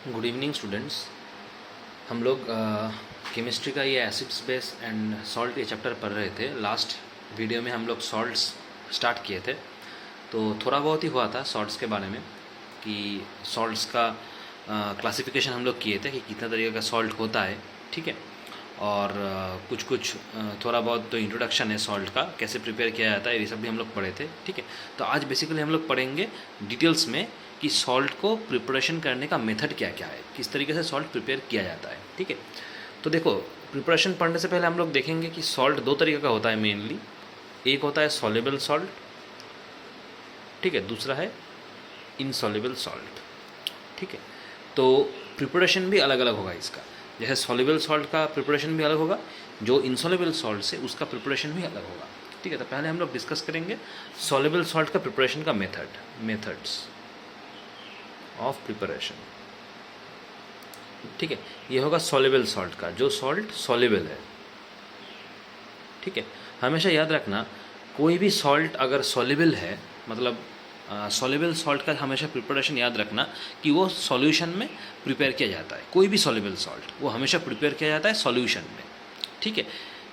Good evening students. हम लोग chemistry का ये एसिड्स बेस एंड सॉल्ट ये चैप्टर पढ़ रहे थे। लास्ट वीडियो में हम लोग सॉल्ट्स स्टार्ट किए थे, तो थोड़ा बहुत ही हुआ था सॉल्ट्स के बारे में कि सॉल्ट्स का क्लासिफिकेशन हम लोग किए थे कि कितना तरीके का सॉल्ट होता है, ठीक है। और कुछ कुछ थोड़ा बहुत तो इंट्रोडक्शन है सॉल्ट का, कैसे प्रिपेयर किया जाता है, ये सब भी हम लोग पढ़े थे, ठीक है। तो आज बेसिकली हम लोग पढ़ेंगे डिटेल्स में कि सॉल्ट को प्रिपरेशन करने का मेथड क्या क्या है, किस तरीके से सॉल्ट प्रिपेयर किया जाता है, ठीक है। तो देखो, प्रिपरेशन पढ़ने से पहले हम लोग देखेंगे कि सॉल्ट दो तरीके का होता है मेनली। एक होता है सॉल्युबल सॉल्ट, ठीक है, दूसरा है इनसॉल्युबल सॉल्ट, ठीक है। तो प्रिपरेशन भी अलग अलग होगा इसका। जैसे सॉल्युबल सॉल्ट का प्रिपरेशन भी अलग होगा, जो इनसॉल्युबल सॉल्ट से उसका प्रिपरेशन भी अलग होगा, ठीक है। तो पहले हम लोग डिस्कस करेंगे सॉल्युबल सॉल्ट का प्रिपरेशन का मेथड्स ऑफ प्रिपरेशन, ठीक है। ये होगा सॉल्युबल सॉल्ट का, जो सॉल्ट सॉल्युबल है, ठीक है। हमेशा याद रखना, कोई भी सॉल्ट अगर सॉल्युबल है, मतलब सॉल्युबल सॉल्ट का हमेशा प्रिपरेशन याद रखना कि वो सॉल्यूशन में प्रिपेयर किया जाता है। कोई भी सॉल्युबल सॉल्ट वो हमेशा प्रिपेयर किया जाता है सॉल्यूशन में, ठीक है,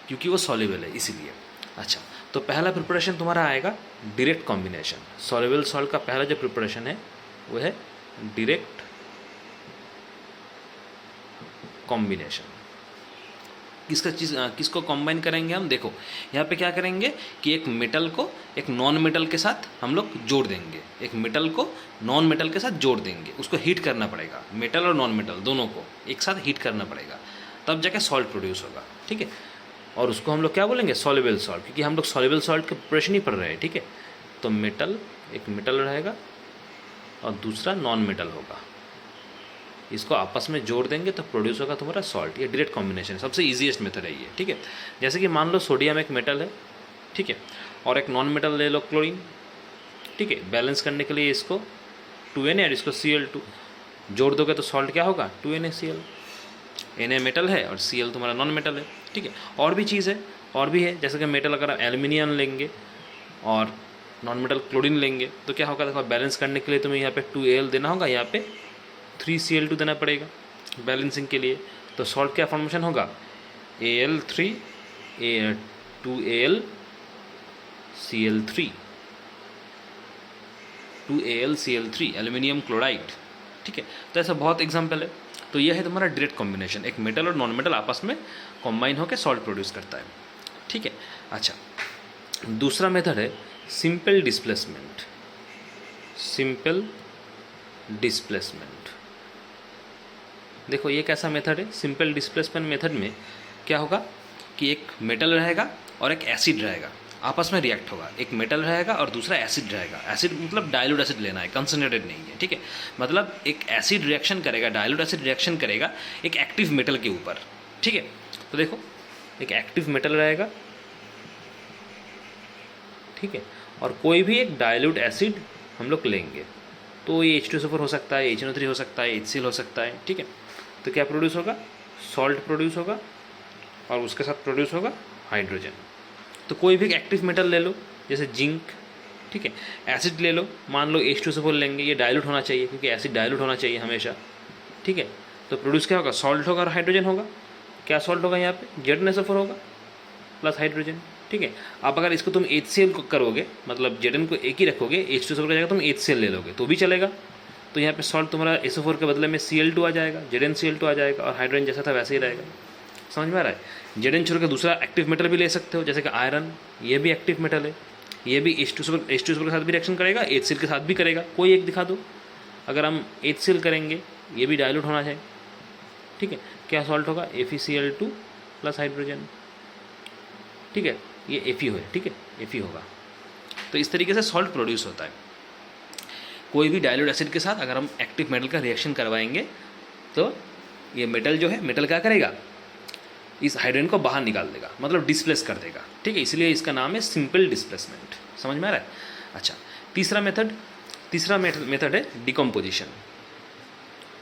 क्योंकि वो सॉल्युबल है इसीलिए। अच्छा, तो पहला प्रिपरेशन तुम्हारा आएगा डायरेक्ट कॉम्बिनेशन। सॉल्युबल सॉल्ट का पहला जो प्रिपरेशन है वो है डायरेक्ट कॉम्बिनेशन। किसको कंबाइन करेंगे हम? देखो यहाँ पे क्या करेंगे कि एक मेटल को एक नॉन मेटल के साथ हम लोग जोड़ देंगे, एक मेटल को नॉन मेटल के साथ जोड़ देंगे। उसको हीट करना पड़ेगा, मेटल और नॉन मेटल दोनों को एक साथ हीट करना पड़ेगा, तब जाके सॉल्ट प्रोड्यूस होगा, ठीक है। और उसको हम लोग क्या बोलेंगे? सॉल्युबल सॉल्ट, क्योंकि हम लोग सॉल्युबल सॉल्ट के प्रिपरेशन ही पढ़ रहे हैं, ठीक है। तो मेटल, एक मेटल रहेगा और दूसरा नॉन मेटल होगा, इसको आपस में जोड़ देंगे तो प्रोड्यूस होगा तुम्हारा सॉल्ट। ये डायरेक्ट कॉम्बिनेशन है, सबसे ईजीएस्ट मेथड है ये, ठीक है। जैसे कि मान लो सोडियम एक मेटल है, ठीक है, और एक नॉन मेटल ले लो क्लोरीन, ठीक है। बैलेंस करने के लिए इसको 2Na और इसको Cl2 जोड़ दोगे तो सॉल्ट क्या होगा? 2NaCl। Na मेटल है और Cl तुम्हारा नॉन मेटल है, ठीक है। और भी चीज़ है, और भी है, जैसे कि मेटल अगर आप एल्यूमिनियम लेंगे और नॉन मेटल क्लोरीन लेंगे तो क्या होगा? देखो, बैलेंस करने के लिए तुम्हें यहाँ पे 2Al देना होगा, यहाँ पे 3Cl2 देना पड़ेगा बैलेंसिंग के लिए। तो सॉल्ट क्या फॉर्मेशन होगा? Al3 2Al Cl3 2AlCl3 aluminium chloride, ठीक है। तो ऐसा बहुत एग्जाम्पल है। तो यह है तुम्हारा डायरेक्ट कॉम्बिनेशन, एक मेटल और नॉन मेटल आपस में कॉम्बाइन होकर सॉल्ट प्रोड्यूस करता है, ठीक है। अच्छा, दूसरा मेथड है सिंपल डिस्प्लेसमेंट। सिंपल डिस्प्लेसमेंट, देखो ये कैसा मेथड है? सिंपल डिस्प्लेसमेंट मेथड में क्या होगा कि एक मेटल रहेगा और एक एसिड रहेगा, आपस में रिएक्ट होगा। एक मेटल रहेगा और दूसरा एसिड रहेगा। एसिड मतलब डाइल्यूट एसिड लेना है, कंसनट्रेटेड नहीं है, ठीक है। मतलब एक एसिड रिएक्शन करेगा, डाइल्यूट एसिड रिएक्शन करेगा एक एक्टिव मेटल के ऊपर, ठीक है। तो देखो, एक एक्टिव मेटल रहेगा, ठीक है, और कोई भी एक डाइल्यूट एसिड हम लोग लेंगे, तो ये H2SO4 हो सकता है, HNO3 हो सकता है, HCl हो सकता है, ठीक है। तो क्या प्रोड्यूस होगा? सॉल्ट प्रोड्यूस होगा और उसके साथ प्रोड्यूस होगा हाइड्रोजन। तो कोई भी एक्टिव मेटल ले लो, जैसे जिंक, ठीक है। एसिड ले लो, मान लो H2SO4 लेंगे, ये डाइल्यूट होना चाहिए क्योंकि एसिड डाइल्यूट होना चाहिए हमेशा, ठीक है। तो प्रोड्यूस क्या होगा? सॉल्ट होगा और हाइड्रोजन होगा। क्या सॉल्ट होगा यहाँ पे? ZnSO4 होगा प्लस हाइड्रोजन, ठीक है। अब अगर इसको तुम HCl को करोगे, मतलब Zn को एक ही रखोगे, H2SO4 की जगह तुम HCl ले लोगे तो भी चलेगा। तो यहाँ पे सॉल्ट तुम्हारा SO4 के बदले में Cl2 आ जाएगा, ZnCl2 आ जाएगा और हाइड्रोजन जैसा था वैसे ही रहेगा। समझ में आ रहा है? Zn छोड़ के दूसरा एक्टिव मेटल भी ले सकते हो, जैसे कि आयरन, ये भी एक्टिव मेटल है, ये भी H2SO4 के साथ भी रिएक्शन करेगा, HCl के साथ भी करेगा, कोई एक दिखा दो। अगर हम HCl करेंगे, ये भी डाइल्यूट होना चाहिए, ठीक है। क्या सॉल्ट होगा? FeCl2 प्लस हाइड्रोजन, ठीक है, ये Fe है, ठीक है, Fe होगा। तो इस तरीके से सॉल्ट प्रोड्यूस होता है। कोई भी डाइल्यूट एसिड के साथ अगर हम एक्टिव मेटल का रिएक्शन करवाएंगे तो ये मेटल जो है, मेटल क्या करेगा? इस हाइड्रोजन को बाहर निकाल देगा, मतलब डिस्प्लेस कर देगा, ठीक है। इसलिए इसका नाम है सिंपल डिस्प्लेसमेंट। समझ में आ रहा है? अच्छा, तीसरा मेथड है डिकम्पोजिशन।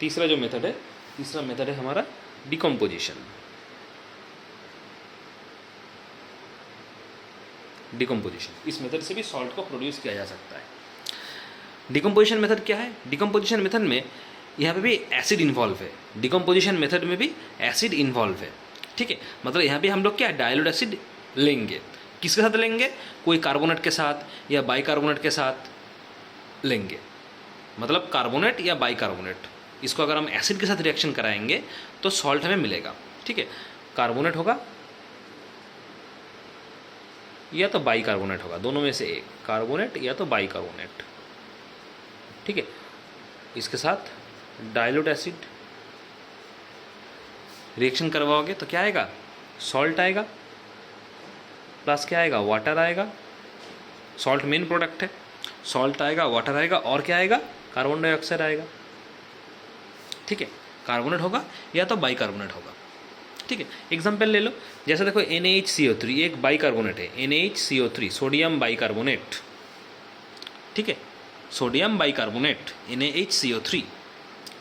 तीसरा मेथड है हमारा डिकम्पोजिशन। इस मेथड से भी सॉल्ट को प्रोड्यूस किया जा सकता है। डिकम्पोजिशन मेथड क्या है? डिकम्पोजिशन मेथड में यहाँ पे भी एसिड इन्वॉल्व है, डिकम्पोजिशन मेथड में भी एसिड इन्वॉल्व है, ठीक है। मतलब यहाँ पे हम लोग क्या डाइल्यूट एसिड लेंगे, किसके साथ लेंगे, कोई कार्बोनेट के साथ या बाइकार्बोनेट के साथ लेंगे, मतलब कार्बोनेट या बाइकार्बोनेट। इसको अगर हम एसिड के साथ रिएक्शन कराएंगे तो सॉल्ट हमें मिलेगा, ठीक है। कार्बोनेट होगा या तो बाइकार्बोनेट होगा, दोनों में से एक, कार्बोनेट या तो बाइकार्बोनेट, ठीक है। इसके साथ डाइल्यूट एसिड रिएक्शन करवाओगे तो क्या आएगा, सॉल्ट आएगा, प्लस क्या आएगा, वाटर आएगा। सॉल्ट मेन प्रोडक्ट है, सॉल्ट आएगा, वाटर आएगा, और क्या आएगा, कार्बन डाइऑक्साइड आएगा, ठीक है। कार्बोनेट होगा या तो बाइकार्बोनेट होगा, ठीक है। एग्जाम्पल ले लो, जैसे देखो NaHCO3 एक बाइकार्बोनेट है, NaHCO3 सोडियम बाइकार्बोनेट, ठीक है, सोडियम बाइकार्बोनेट NaHCO3,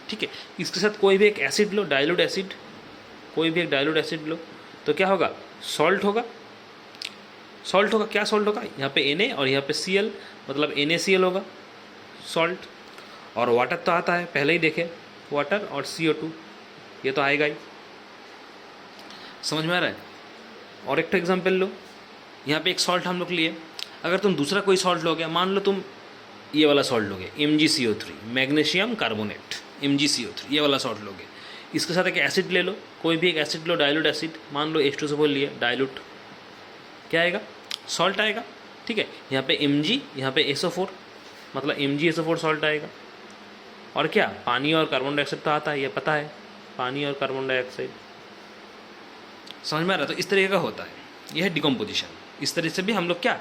ठीक है। इसके साथ कोई भी एक एसिड लो, डाइल्यूट एसिड, कोई भी एक डाइल्यूट एसिड लो तो क्या होगा, सॉल्ट होगा। सॉल्ट होगा, क्या सॉल्ट होगा, यहाँ पे Na और यहाँ पे Cl, मतलब NaCl होगा सॉल्ट। और वाटर तो आता है, पहले ही देखे, वाटर और CO2 ये तो आएगा ही, समझ में आ रहा है। और एक तो एग्जाम्पल लो, यहाँ पे एक सॉल्ट हम लोग लिए, अगर तुम दूसरा कोई सॉल्ट लोगे, मान लो तुम ये वाला सॉल्ट लोगे MgCO3 मैग्नीशियम कार्बोनेट, MgCO3 ये वाला सॉल्ट लोगे, इसके साथ एक एसिड ले लो, कोई भी एक एसिड लो, डाइल्यूट एसिड, मान लो H2SO4 लिए, डाइल्यूट क्या आएगा, सॉल्ट आएगा, ठीक है। यहाँ पे Mg, यहाँ पे SO4, मतलब MgSO4 सॉल्ट आएगा। और क्या, पानी और कार्बन डाइऑक्साइड तो आता है, ये पता है, पानी और कार्बन डाइऑक्साइड, समझ में आ रहा है। तो इस तरीके का होता है, यह है डिकम्पोजिशन। इस तरह से भी हम लोग क्या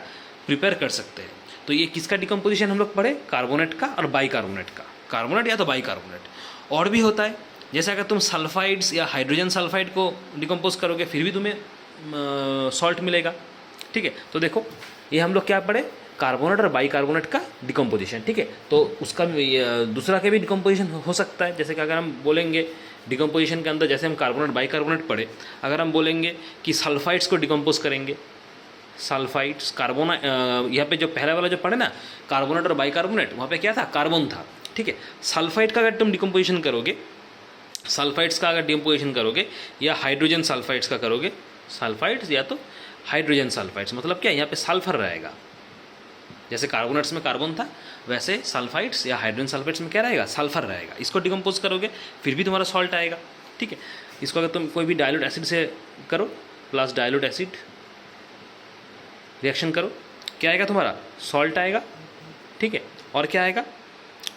प्रिपेयर कर सकते हैं। तो ये किसका डिकम्पोजिशन हम लोग पढ़े, कार्बोनेट का और बाइकार्बोनेट का, कार्बोनेट या तो बाइकार्बोनेट। और भी होता है, जैसे अगर तुम सल्फाइड्स या हाइड्रोजन सल्फाइड को डिकम्पोज करोगे फिर भी तुम्हें सॉल्ट मिलेगा, ठीक है। तो देखो ये हम लोग क्या पढ़े, कार्बोनेट और बाइकार्बोनेट का डिकम्पोजिशन, ठीक है। तो उसका दूसरा का भी डिकम्पोजिशन हो सकता है, जैसे कि अगर हम बोलेंगे डिकम्पोजिशन के अंदर, जैसे हम कार्बोनेट बाइकार्बोनेट पढ़े, अगर हम बोलेंगे कि सल्फाइड्स को डिकम्पोज करेंगे, सल्फाइड्स कार्बोना, यहाँ पे जो पहला वाला जो पढ़े ना कार्बोनेट और बाइकार्बोनेट, वहाँ पे क्या था, कार्बन था, ठीक है। सल्फाइड का अगर तुम डिकम्पोजिशन करोगे, सल्फाइड्स का अगर डिकम्पोजिशन करोगे या हाइड्रोजन सल्फाइड्स का करोगे, सल्फाइड्स या तो हाइड्रोजन सल्फाइड्स, मतलब क्या, यहाँ पे सल्फर रहेगा, जैसे कार्बोनेट्स में कार्बन था वैसे सल्फाइड्स या हाइड्रोजन सल्फाइड्स में क्या रहेगा, सल्फर रहेगा। इसको डिकम्पोज करोगे फिर भी तुम्हारा सॉल्ट आएगा, ठीक है। इसको अगर तुम कोई भी डाइल्यूट एसिड से करो, प्लस डाइल्यूट एसिड रिएक्शन करो, क्या आएगा तुम्हारा, सॉल्ट आएगा, ठीक है। और क्या आएगा,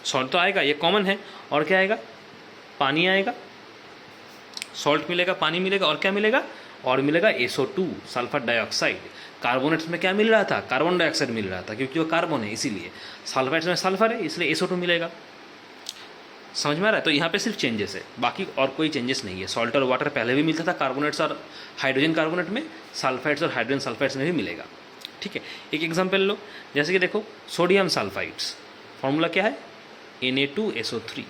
सॉल्ट तो आएगा, ये कॉमन है, और क्या आएगा, पानी आएगा, सॉल्ट मिलेगा, पानी मिलेगा, और क्या मिलेगा, और मिलेगा SO2 सल्फर डाइऑक्साइड। कार्बोनेट्स में क्या मिल रहा था, कार्बन डाइऑक्साइड मिल रहा था, क्योंकि वो कार्बन है इसीलिए। सल्फाइड्स में सल्फर है इसलिए SO2 मिलेगा, समझ में आ रहा है। तो यहाँ पे सिर्फ चेंजेस है, बाकी और कोई चेंजेस नहीं है। सॉल्ट और वाटर पहले भी मिलता था कार्बोनेट्स और हाइड्रोजन कार्बोनेट में, सल्फाइड्स और हाइड्रोजन सल्फाइड्स में भी मिलेगा, ठीक है। एक एग्जाम्पल लो, जैसे कि देखो सोडियम सल्फाइड्स, फॉर्मूला क्या है, Na2SO3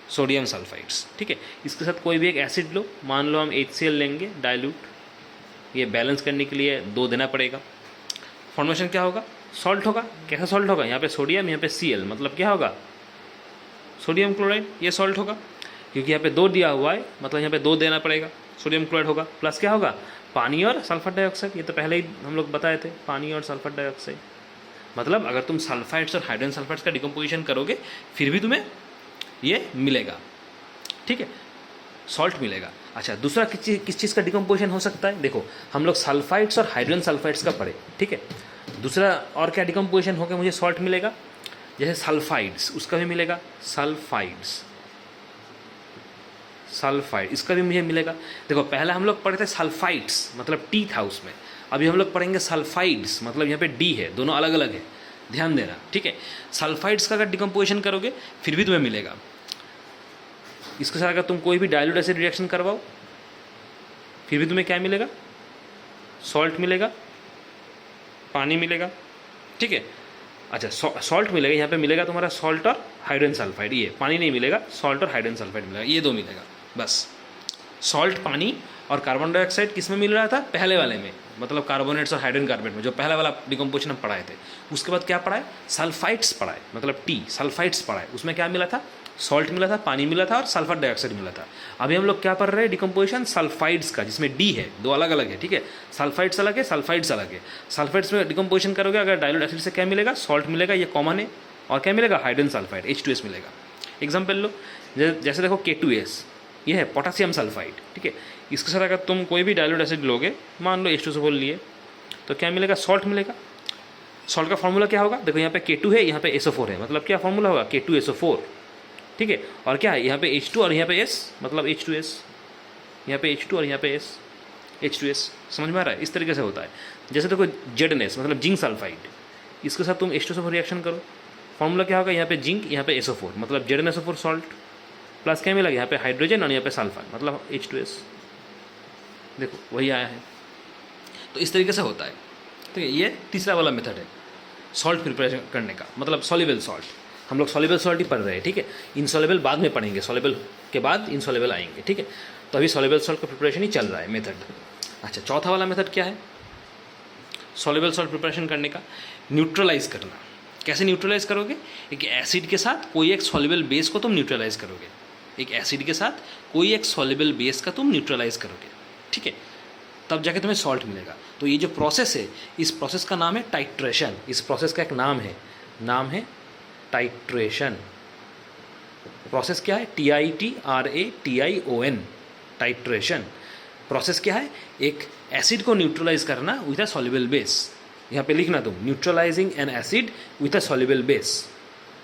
सोडियम सल्फाइड्स, ठीक है। इसके साथ कोई भी एक एसिड लो, मान लो हम HCl लेंगे डाइल्यूट, ये बैलेंस करने के लिए 2 देना पड़ेगा। फॉर्मेशन क्या होगा, सॉल्ट होगा। कैसा सॉल्ट होगा, यहाँ पे सोडियम, यहाँ पे Cl, मतलब क्या होगा, सोडियम क्लोराइड, ये सॉल्ट होगा, क्योंकि यहाँ पे 2 दिया हुआ है, मतलब यहाँ पे 2 देना पड़ेगा, सोडियम क्लोराइड होगा। प्लस क्या होगा, पानी और सल्फर डाइऑक्साइड, ये तो पहले ही हम लोग बताए थे, पानी और सल्फर डाइऑक्साइड। मतलब अगर तुम सल्फाइड्स और हाइड्रोजन सल्फाइड्स का डिकम्पोजिशन करोगे फिर भी तुम्हें ये मिलेगा, ठीक है, सॉल्ट मिलेगा। अच्छा, दूसरा किस चीज़ का डिकम्पोजिशन हो सकता है, देखो हम लोग सल्फाइड्स और हाइड्रोजन सल्फाइड्स का पढ़े, ठीक है। दूसरा और क्या डिकम्पोजिशन होकर मुझे सॉल्ट मिलेगा, जैसे सल्फाइड्स, उसका भी मिलेगा, सल्फाइड्स, सल्फाइड, इसका भी मुझे मिलेगा। देखो पहले हम लोग पढ़े थे सल्फाइड्स, मतलब टी था उसमें, अभी हम लोग पढ़ेंगे सल्फाइड्स, मतलब यहाँ पे डी है, दोनों अलग अलग है, ध्यान देना, ठीक है। सल्फाइड्स का अगर डिकम्पोजिशन करोगे फिर भी तुम्हें मिलेगा। इसके साथ अगर तुम कोई भी डाइल्यूट एसिड रिएक्शन करवाओ फिर भी तुम्हें क्या मिलेगा, सॉल्ट मिलेगा, पानी मिलेगा, ठीक है। अच्छा, सॉल्ट मिलेगा, यहाँ पे मिलेगा तुम्हारा सॉल्ट और हाइड्रोजन सल्फाइड, ये पानी नहीं मिलेगा, सॉल्ट और हाइड्रोजन सल्फाइड मिलेगा, ये 2 मिलेगा बस। सॉल्ट, पानी और कार्बन डाइऑक्साइड किस में मिल रहा था, पहले वाले में, मतलब कार्बोनेट्स और हाइड्रोजन कार्बोनेट में, जो पहला वाला डिकम्पोजिशन हम पढ़ाए थे। उसके बाद क्या पढ़ाए, सल्फाइड्स पढ़ाए, मतलब टी सल्फाइड्स पढ़ाए, उसमें क्या मिला था, सॉल्ट मिला था, पानी मिला था और सल्फर डाइऑक्साइड मिला था। अभी हम लोग क्या पढ़ रहे हैं, डिकम्पोजिशन सल्फाइड्स का, जिसमें डी है, दो अलग अलग है, ठीक है। सल्फाइड्स अलग है, सल्फाइड्स अलग है। सल्फाइड्स में डिकम्पोजिशन करोगे अगर डाइल्यूट एसिड से क्या मिलेगा, सॉल्ट मिलेगा, ये कॉमन है, और क्या मिलेगा, हाइड्रोजन सल्फाइड H2S मिलेगा। एग्जाम्पल लो, जैसे देखो K2S, ये है पोटेशियम सल्फाइड, ठीक है। इसके साथ अगर तुम कोई भी डाइल्यूट एसिड लोगे, मान लो H2SO4 लिए, तो क्या मिलेगा, सॉल्ट मिलेगा। सॉल्ट का फॉर्मूला क्या होगा, देखो यहाँ पे K2 है, यहाँ पे SO4 है, मतलब क्या फॉर्मूला होगा, K2SO4, ठीक है। और क्या है, यहाँ पे H2 और यहाँ पे S, मतलब H2S, यहाँ पे H2 और यहाँ पे S, H2S। समझ में आ रहा है, इस तरीके से होता है। जैसे देखो ZnS, मतलब जिंक सल्फाइड, इसके साथ तुम H2SO4 रिएक्शन करो, फॉर्मूला क्या होगा, यहाँ पे जिंक, यहाँ पे SO4, मतलब ZnSO4 सॉल्ट, प्लस क्या मिलेगा, यहाँ पे हाइड्रोजन और यहाँ पे सल्फर, मतलब H2S। देखो वही आया है। तो इस तरीके से होता है, ठीक है। ये तीसरा वाला मेथड है सॉल्ट प्रिपरेशन करने का, मतलब सॉल्युबल सॉल्ट। हम लोग सॉल्युबल सॉल्ट ही पढ़ रहे हैं, ठीक है। इनसॉल्युबल बाद में पढ़ेंगे, सॉल्युबल के बाद इनसॉल्युबल आएंगे, ठीक है। तो अभी सॉल्युबल सॉल्ट का प्रिपरेशन ही चल रहा है मेथड। अच्छा, चौथा वाला मेथड क्या है सॉल्युबल सॉल्ट प्रिपरेशन करने का, न्यूट्रलाइज करना। कैसे न्यूट्रलाइज करोगे, एक एसिड के साथ कोई एक सॉल्युबल बेस को तुम न्यूट्रलाइज करोगे, एक एसिड के साथ कोई एक सॉल्युबल बेस का तुम न्यूट्रलाइज करोगे, ठीक है, तब जाके तुम्हें सॉल्ट मिलेगा। तो ये जो प्रोसेस है, इस प्रोसेस का नाम है टाइट्रेशन। इस प्रोसेस का एक नाम है टाइट्रेशन। प्रोसेस क्या है, TITRATION, टाइट्रेशन। प्रोसेस क्या है, एक एसिड को न्यूट्रलाइज करना विथ अ सॉल्युबल बेस। यहाँ पे लिखना तुम, neutralising N acid with a soluble base,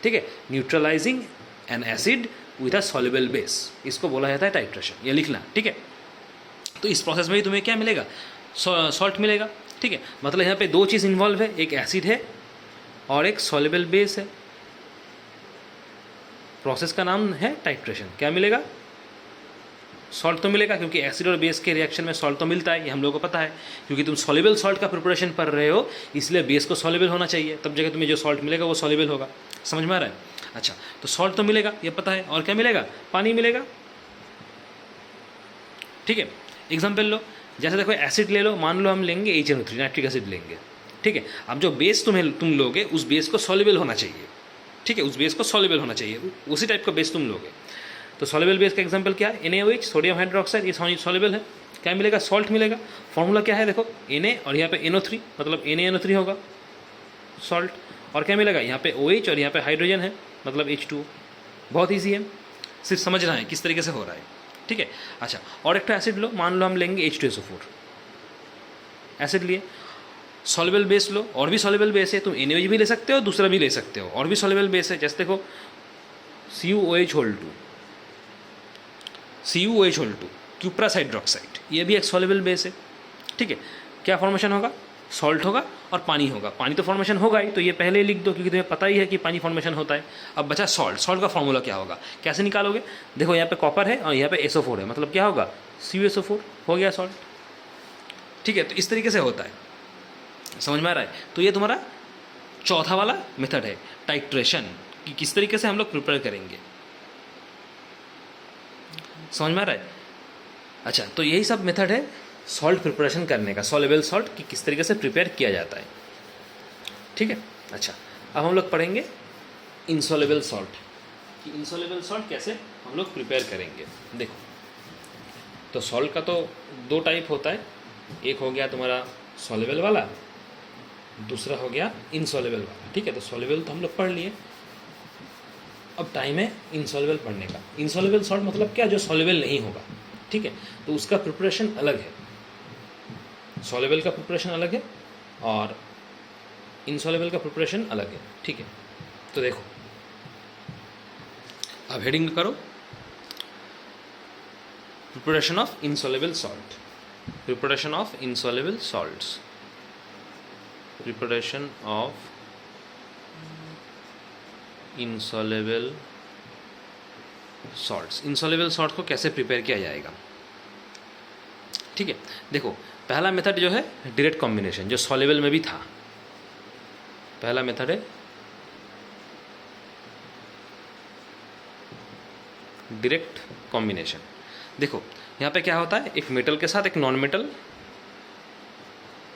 ठीक है। Neutralising N acid with a soluble base, इसको बोला जाता है टाइट्रेशन, ये लिखना, ठीक है। तो इस प्रोसेस में ही तुम्हें क्या मिलेगा, सॉल्ट मिलेगा, ठीक है। मतलब यहाँ पे दो चीज़ इन्वॉल्व है, एक एसिड है और एक सॉल्युबल बेस है। प्रोसेस का नाम है टाइट्रेशन। क्या मिलेगा, सॉल्ट तो मिलेगा, क्योंकि एसिड और बेस के रिएक्शन में सॉल्ट तो मिलता है, ये हम लोगों को पता है। क्योंकि तुम सॉल्युबल सॉल्ट का प्रिपरेशन कर रहे हो, इसलिए बेस को सॉल्युबल होना चाहिए, तब जगह तुम्हें जो सॉल्ट मिलेगा वो सॉल्युबल होगा। समझ में आ रहा है। अच्छा, तो सॉल्ट तो मिलेगा, ये पता है, और क्या मिलेगा, पानी मिलेगा, ठीक है। एग्जाम्पल लो, जैसे देखो एसिड ले लो, मान लो हम लेंगे HNO3, नाइट्रिक एसिड लेंगे, ठीक है। अब जो बेस तुम लोगे, उस बेस को सॉल्युबल होना चाहिए, ठीक है, उस बेस को सॉल्युबल होना चाहिए, उसी टाइप का बेस तुम लोगे। तो सॉल्युबल बेस का एग्जांपल क्या है, NaOH, सोडियम हाइड्रोक्साइड, ये सॉल्युबल है। क्या मिलेगा, सॉल्ट मिलेगा। फॉर्मूला क्या है, देखो Na और यहाँ पे NO3, मतलब NaNO3 होगा सॉल्ट। और क्या मिलेगा, यहाँ पे OH और यहाँ पे हाइड्रोजन है, मतलब H2O। बहुत ईजी है, सिर्फ समझना है किस तरीके से हो रहा है, ठीक है। अच्छा, और एक एसिड लो, मान लो हम लेंगे H2SO4 एसिड लिए, सॉल्युबल बेस लो, और भी सॉल्युबल बेस है, तुम NaOH भी ले सकते हो, दूसरा भी ले सकते हो, और भी सॉल्युबल बेस है। जैसे देखो CuOH2, क्यूप्रस हाइड्रोक्साइड, ये भी एक सॉल्युबल बेस है, ठीक है। क्या फॉर्मेशन होगा, सॉल्ट होगा और पानी होगा। पानी तो फॉर्मेशन होगा ही, तो ये पहले ही लिख दो, क्योंकि तुम्हें पता ही है कि पानी फॉर्मेशन होता है। अब बचा सॉल्ट। सॉल्ट का फॉर्मूला क्या होगा, कैसे निकालोगे, देखो यहाँ पे कॉपर है और यहाँ पे SO4 है, मतलब क्या होगा, CuSO4 हो गया सॉल्ट, ठीक है। तो इस तरीके से होता है, समझ में आ रहा है। तो ये तुम्हारा चौथा वाला मेथड है टाइट्रेशन, कि किस तरीके से हम लोग प्रिपेयर करेंगे, समझ में आ रहा है। अच्छा, तो यही सब मेथड है सॉल्ट प्रिपरेशन करने का, सॉल्युबल सॉल्ट कि किस तरीके से प्रिपेयर किया जाता है, ठीक है। अच्छा, अब हम लोग पढ़ेंगे इनसॉल्युबल सॉल्ट, कि इनसॉल्युबल सॉल्ट कैसे हम लोग प्रिपेयर करेंगे। देखो, तो सॉल्ट का तो दो टाइप होता है, एक हो गया तुम्हारा सॉल्युबल वाला, दूसरा हो गया इनसॉल्युबल वाला, ठीक है। तो सॉल्युबल तो हम लोग पढ़ लिए, अब टाइम है इनसॉल्युबल पढ़ने का। इनसॉल्युबल सॉल्ट मतलब क्या, जो सॉल्युबल नहीं होगा, ठीक है। तो उसका प्रिपरेशन अलग है, सॉल्युबल का प्रिपरेशन अलग है और इनसॉल्युबल का प्रिपरेशन अलग है, ठीक है। तो देखो, अब हेडिंग करो, preparation of insoluble salt, preparation of insoluble salts, preparation of insoluble salts. Insoluble salt को कैसे प्रिपेयर किया जाएगा, ठीक है। देखो, पहला मेथड जो है डायरेक्ट कॉम्बिनेशन, जो सॉल्युबल में भी था। पहला मेथड है डायरेक्ट कॉम्बिनेशन। देखो, यहाँ पे क्या होता है, एक मेटल के साथ एक नॉन मेटल,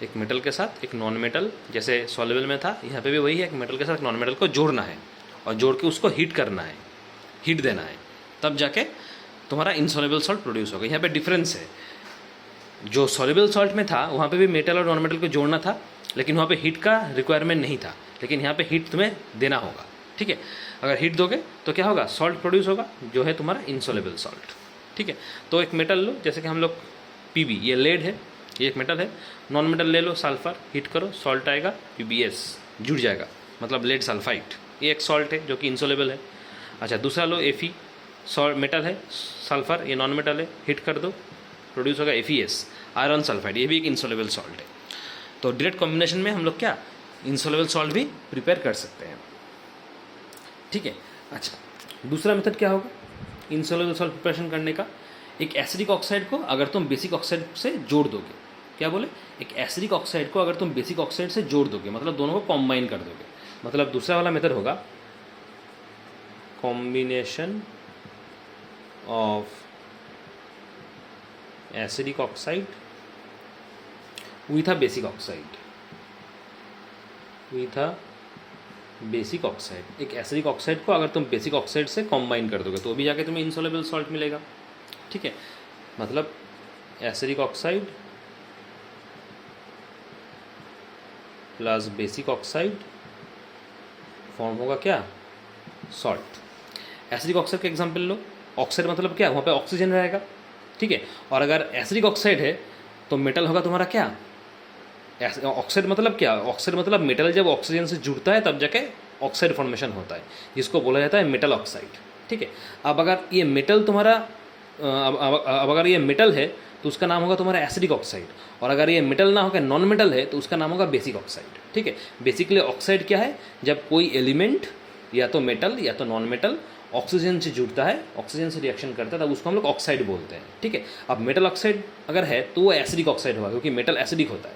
एक मेटल के साथ एक नॉन मेटल, जैसे सॉल्युबल में था, यहाँ पे भी वही है, एक मेटल के साथ नॉन मेटल को जोड़ना है और जोड़ के उसको हीट करना है। हीट देना है, तब जाके तुम्हारा इनसॉल्युबल सॉल्ट प्रोड्यूस होगा। यहाँ पे डिफरेंस है, जो सॉल्युबल सॉल्ट में था वहाँ पे भी मेटल और नॉन मेटल को जोड़ना था, लेकिन वहाँ पे हीट का रिक्वायरमेंट नहीं था, लेकिन यहाँ पे हीट तुम्हें देना होगा, ठीक है। अगर हीट दोगे तो क्या होगा, सॉल्ट प्रोड्यूस होगा जो है तुम्हारा इनसॉल्युबल सॉल्ट, ठीक है। तो एक मेटल लो, जैसे कि हम लोग पीबी, ये लेड है, ये एक मेटल है, नॉन मेटल ले लो सल्फर, हीट करो, सॉल्ट आएगा पीबीएस, जुड़ जाएगा, मतलब लेड सल्फाइड, ये एक सॉल्ट है जो कि इनसॉल्युबल है। अच्छा, दूसरा लो एफी, सॉल्ट मेटल है, सल्फर ये नॉन मेटल है, हीट कर दो, प्रोड्यूस होगा एफईएस, आयरन सल्फाइड, ये भी एक इनसॉल्युबल सॉल्ट है। तो डायरेक्ट कॉम्बिनेशन में हम लोग क्या इनसॉल्युबल सॉल्ट भी प्रिपेयर कर सकते हैं, ठीक है। अच्छा, दूसरा मेथड क्या होगा इनसॉल्युबल सॉल्ट प्रिपरेशन करने का, एक एसिडिक ऑक्साइड को अगर तुम बेसिक ऑक्साइड से जोड़ दोगे, क्या बोले, एक एसिडिक ऑक्साइड को अगर तुम बेसिक ऑक्साइड से जोड़ दोगे, मतलब दोनों को कॉम्बाइन कर दोगे, मतलब दूसरा वाला मेथड होगा combination of acidic oxide with a basic oxide, with a basic oxide. एक एसिडिक ऑक्साइड को अगर तुम बेसिक ऑक्साइड से कॉम्बाइन कर दोगे तो भी जाके तुम्हें इनसॉल्युबल सॉल्ट मिलेगा, ठीक है। मतलब acidic oxide plus basic oxide form होगा क्या, सॉल्ट। एसिडिक ऑक्साइड का एग्जांपल लो, ऑक्साइड मतलब क्या, वहाँ पे ऑक्सीजन रहेगा, ठीक है। और अगर एसिडिक ऑक्साइड है तो मेटल होगा तुम्हारा क्या, ऑक्साइड मतलब क्या, ऑक्साइड मतलब मेटल जब ऑक्सीजन से जुड़ता है तब जाके ऑक्साइड फॉर्मेशन होता है, जिसको बोला जाता है मेटल ऑक्साइड, ठीक है। अब अगर ये मेटल तुम्हारा अब अगर ये मेटल है तो उसका नाम होगा तुम्हारा एसिडिक ऑक्साइड, और अगर ये मेटल ना होकर नॉन मेटल है तो उसका नाम होगा बेसिक ऑक्साइड, ठीक है। बेसिकली ऑक्साइड क्या है, जब कोई एलिमेंट या तो मेटल या तो नॉन मेटल ऑक्सीजन से जुड़ता है, ऑक्सीजन से रिएक्शन करता है, तब उसको हम लोग ऑक्साइड बोलते हैं, ठीक है। अब मेटल ऑक्साइड अगर है तो वो एसिडिक ऑक्साइड होगा, क्योंकि मेटल एसिडिक होता है,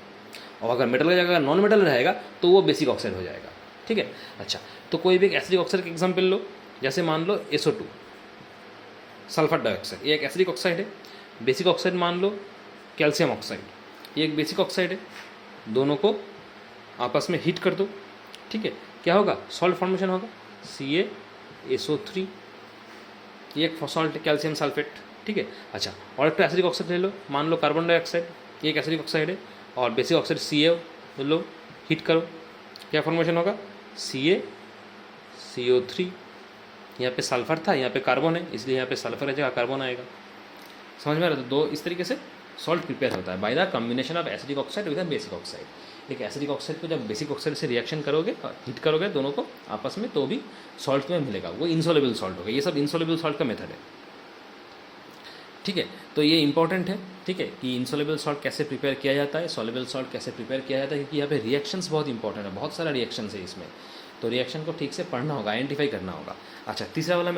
और अगर मेटल की जगह नॉन मेटल रहेगा तो वो बेसिक ऑक्साइड हो जाएगा, ठीक है। अच्छा, तो कोई भी एक एसिडिक ऑक्साइड का एग्जाम्पल लो, जैसे मान लो SO2 सल्फर डाइऑक्साइड, ये एक एसिडिक ऑक्साइड है। बेसिक ऑक्साइड मान लो कैल्शियम ऑक्साइड, ये एक बेसिक ऑक्साइड है। दोनों को आपस में हीट कर दो, ठीक है, क्या होगा, सॉल्ट फॉर्मेशन होगा CaSO3, ये एक सॉल्ट है कैल्शियम सल्फेट, ठीक है। अच्छा, और एक एसिडिक ऑक्साइड ले लो, मान लो कार्बन डाइऑक्साइड, ये एक एसिडिक ऑक्साइड है, और बेसिक ऑक्साइड Ca लो, हीट करो, क्या फॉर्मेशन होगा CaCO3, यहाँ पे सल्फर था, यहाँ पे कार्बन है, इसलिए यहाँ पे सल्फर है जगह कार्बन आएगा, समझ में आ रहा है। तो दो इस तरीके से सॉल्ट प्रिपेयर होता है by the combination of acidic oxide with basic oxide. एक एसिडिक ऑक्साइड को जब बेसिक ऑक्साइड से रिएक्शन करोगे, हीट करोगे दोनों को आपस में, तो भी सॉल्ट में मिलेगा, वो इनसॉल्युबल सॉल्ट होगा। ये सब इनसॉल्युबल सॉल्ट का मेथड है, ठीक है। तो ये इंपॉर्टेंट है, ठीक है, कि इनसॉल्युबल सॉल्ट कैसे प्रिपेयर किया जाता है, सॉल्युबल सॉल्ट कैसे प्रिपेयर किया जाता है, क्योंकि यहाँ पे रिएक्शंस बहुत इंपॉर्टेंट है, बहुत सारा रिएक्शंस है इसमें, तो रिएक्शन को ठीक से पढ़ना होगा, आइडेंटिफाई करना होगा। अच्छा, तीसरा वाला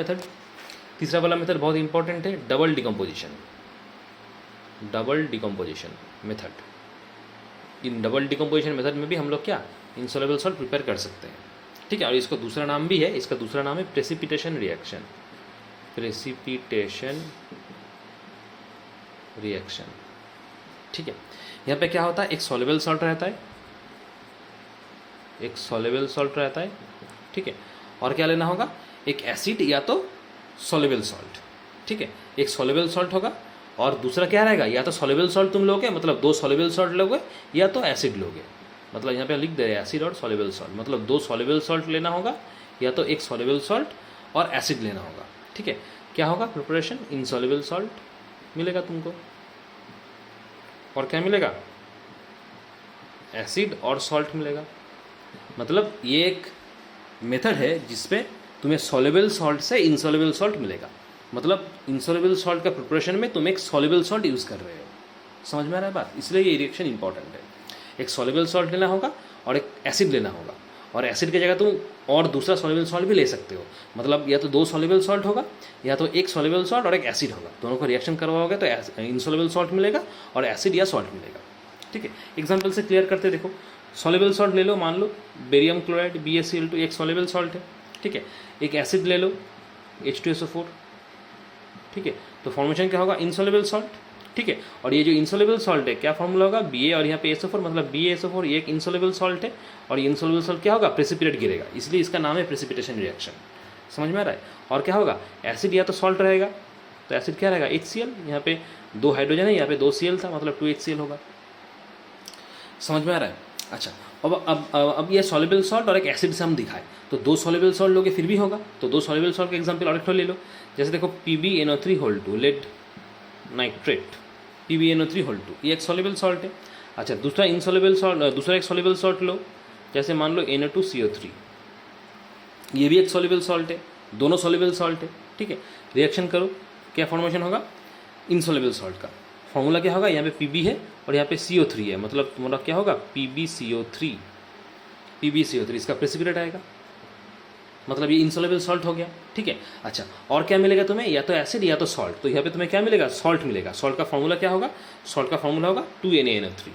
मेथड बहुत इंपॉर्टेंट है, double decomposition method. In double decomposition method में भी हम लोग क्या इनसॉल्युबल सॉल्ट प्रिपेयर कर सकते हैं, ठीक है। और इसको दूसरा नाम भी है, इसका दूसरा नाम है प्रेसिपिटेशन रिएक्शन, ठीक है। यहाँ पे क्या होता है, एक सॉल्युबल सॉल्ट रहता है, ठीक है। और क्या लेना होगा, एक एसिड या तो सॉल्युबल सॉल्ट, ठीक है। एक सॉल्युबल सॉल्ट होगा और दूसरा क्या रहेगा, या तो सॉल्युबल सॉल्ट तुम लोगे, मतलब दो सॉल्युबल सॉल्ट लोगे, या तो एसिड लोगे, मतलब यहाँ पे लिख दे रहे हैं एसिड और सॉल्युबल सॉल्ट, मतलब दो सॉल्युबल सॉल्ट लेना होगा या तो एक सॉल्युबल सॉल्ट और एसिड लेना होगा, ठीक है। क्या होगा प्रिपरेशन, इनसॉल्युबल सॉल्ट मिलेगा तुमको, और क्या मिलेगा, एसिड और सॉल्ट मिलेगा। मतलब ये एक मेथड है जिसपे तुम्हें सॉल्युबल सॉल्ट से इनसॉल्युबल सॉल्ट मिलेगा, मतलब इनसॉल्युबल सॉल्ट का प्रिपरेशन में तुम एक सॉल्युबल सॉल्ट यूज़ कर रहे हो, समझ में आ रहा है बात। इसलिए ये रिएक्शन इंपॉर्टेंट है, एक सॉल्युबल सॉल्ट लेना होगा और एक एसिड लेना होगा, और एसिड की जगह तुम और दूसरा सॉल्युबल सॉल्ट भी ले सकते हो, मतलब या तो दो सॉल्युबल सॉल्ट होगा या तो एक सॉल्युबल सॉल्ट और एक एसिड होगा, दोनों को रिएक्शन करवाओगे तो इनसॉल्युबल सॉल्ट मिलेगा और एसिड या सॉल्ट मिलेगा, ठीक है। एग्जाम्पल से क्लियर करते देखो, सॉल्युबल सॉल्ट ले लो, मान लो बेरियम क्लोराइड BaCl2 एक सॉल्युबल सॉल्ट है, ठीक है। एक एसिड ले लो H2SO4, ठीक है। तो फॉर्मेशन क्या होगा, इनसॉल्युबल सॉल्ट, ठीक है। और ये जो इनसॉल्युबल सॉल्ट है क्या फॉर्मूला होगा, Ba और यहाँ पे SO4, मतलब BaSO4 ये एक इनसॉल्युबल सॉल्ट है, और ये इनसॉल्युबल सॉल्ट क्या होगा, प्रेसिपिटेट गिरेगा, इसलिए इसका नाम है प्रेसिपिटेशन रिएक्शन, समझ में आ रहा है। और क्या होगा, एसिड या तो सॉल्ट रहेगा, तो एसिड क्या रहेगा HCl, यहाँ पे 2 हाइड्रोजन है, यहाँ पे 2 Cl था, मतलब 2 HCl होगा। समझ में आ रहा है। अच्छा अब ये सॉल्युबल सॉल्ट और एक एसिड से हम दिखाए, तो 2 सॉल्युबल सॉल्ट लोगे फिर भी होगा, तो 2 सॉल्युबल सॉल्ट का एग्जाम्पल और एक ले लो। जैसे देखो PbNO3 लेड नाइट्रेट, PbNO3 ये एक सॉल्युबल सॉल्ट है। अच्छा दूसरा इनसॉल्युबल सॉल्ट, दूसरा एक सॉल्युबल सॉल्ट लो, जैसे मान लो NO2CO3, ये भी एक सॉल्युबल सॉल्ट है, दोनों सॉल्युबल सॉल्ट है, ठीक है। रिएक्शन करो, क्या फॉर्मेशन होगा इनसॉल्युबल सॉल्ट का, फॉर्मूला क्या होगा, यहाँ पे Pb है और यहाँ पे CO3 है, मतलब तुम्हारा क्या होगा PbCO3, इसका प्रेसिपिटेट आएगा, मतलब ये इनसॉल्युबल सॉल्ट हो गया, ठीक है। अच्छा और क्या मिलेगा तुम्हें, या तो एसिड या तो सॉल्ट, तो यहाँ पे तुम्हें क्या मिलेगा, सॉल्ट मिलेगा। सॉल्ट का फॉर्मूला क्या होगा, सॉल्ट का फॉर्मूला होगा 2NaNO3।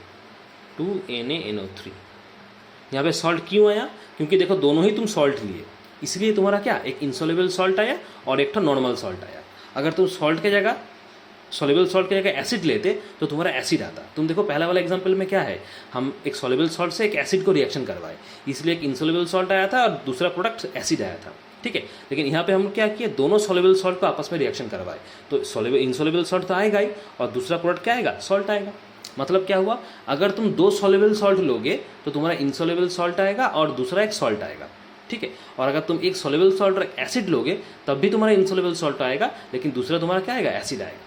यहाँ पे सॉल्ट क्यों आया, क्योंकि देखो दोनों ही तुम सॉल्ट लिए, इसलिए तुम्हारा क्या एक इनसॉल्युबल सॉल्ट आया और एक तो नॉर्मल सॉल्ट आया। अगर तुम सॉल्ट के जगह सॉल्युबल सॉल्ट की जगह एसिड लेते तो तुम्हारा एसिड आता। तुम देखो पहला वाला एग्जांपल में क्या है, हम एक सॉल्युबल सॉल्ट से एक एसिड को रिएक्शन करवाए, इसलिए एक इनसॉल्युबल सॉल्ट आया था और दूसरा प्रोडक्ट एसिड आया था, ठीक है। लेकिन यहाँ पे हम क्या किए, दोनों सॉल्युबल सॉल्ट को आपस में रिएक्शन करवाए, तो इनसॉल्युबल सॉल्ट तो आएगा ही और दूसरा प्रोडक्ट क्या आएगा, सॉल्ट आएगा। मतलब क्या हुआ, अगर तुम 2 सॉल्युबल सॉल्ट लोगे तो तुम्हारा इनसॉल्युबल सॉल्ट आएगा और दूसरा एक सॉल्ट आएगा, ठीक है। और अगर तुम एक सॉल्युबल सॉल्ट और एक एसिड लोगे तब भी तुम्हारा इनसॉल्युबल सॉल्ट आएगा, लेकिन दूसरा तुम्हारा क्या आएगा, एसिड आएगा,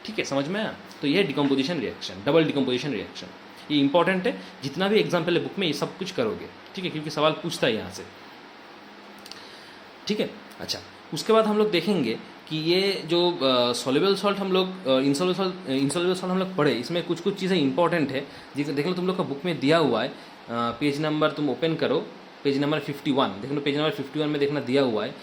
ठीक है। समझ में आया। तो ये decomposition reaction, double decomposition reaction, ये इंपॉर्टेंट है, जितना भी एग्जाम्पल है बुक में ये सब कुछ करोगे, ठीक है, क्योंकि सवाल पूछता है यहाँ से, ठीक है। अच्छा उसके बाद हम लोग देखेंगे कि ये जो सॉल्युबल सॉल्ट हम लोग इनसॉल्युबल सॉल्ट हम लोग पढ़े, इसमें कुछ कुछ चीज़ें इंपॉर्टेंट है, देख लो तुम लोग का बुक में दिया हुआ है, पेज नंबर तुम ओपन करो, पेज नंबर 51 देख लो, पेज नंबर 51 में देखना दिया हुआ है,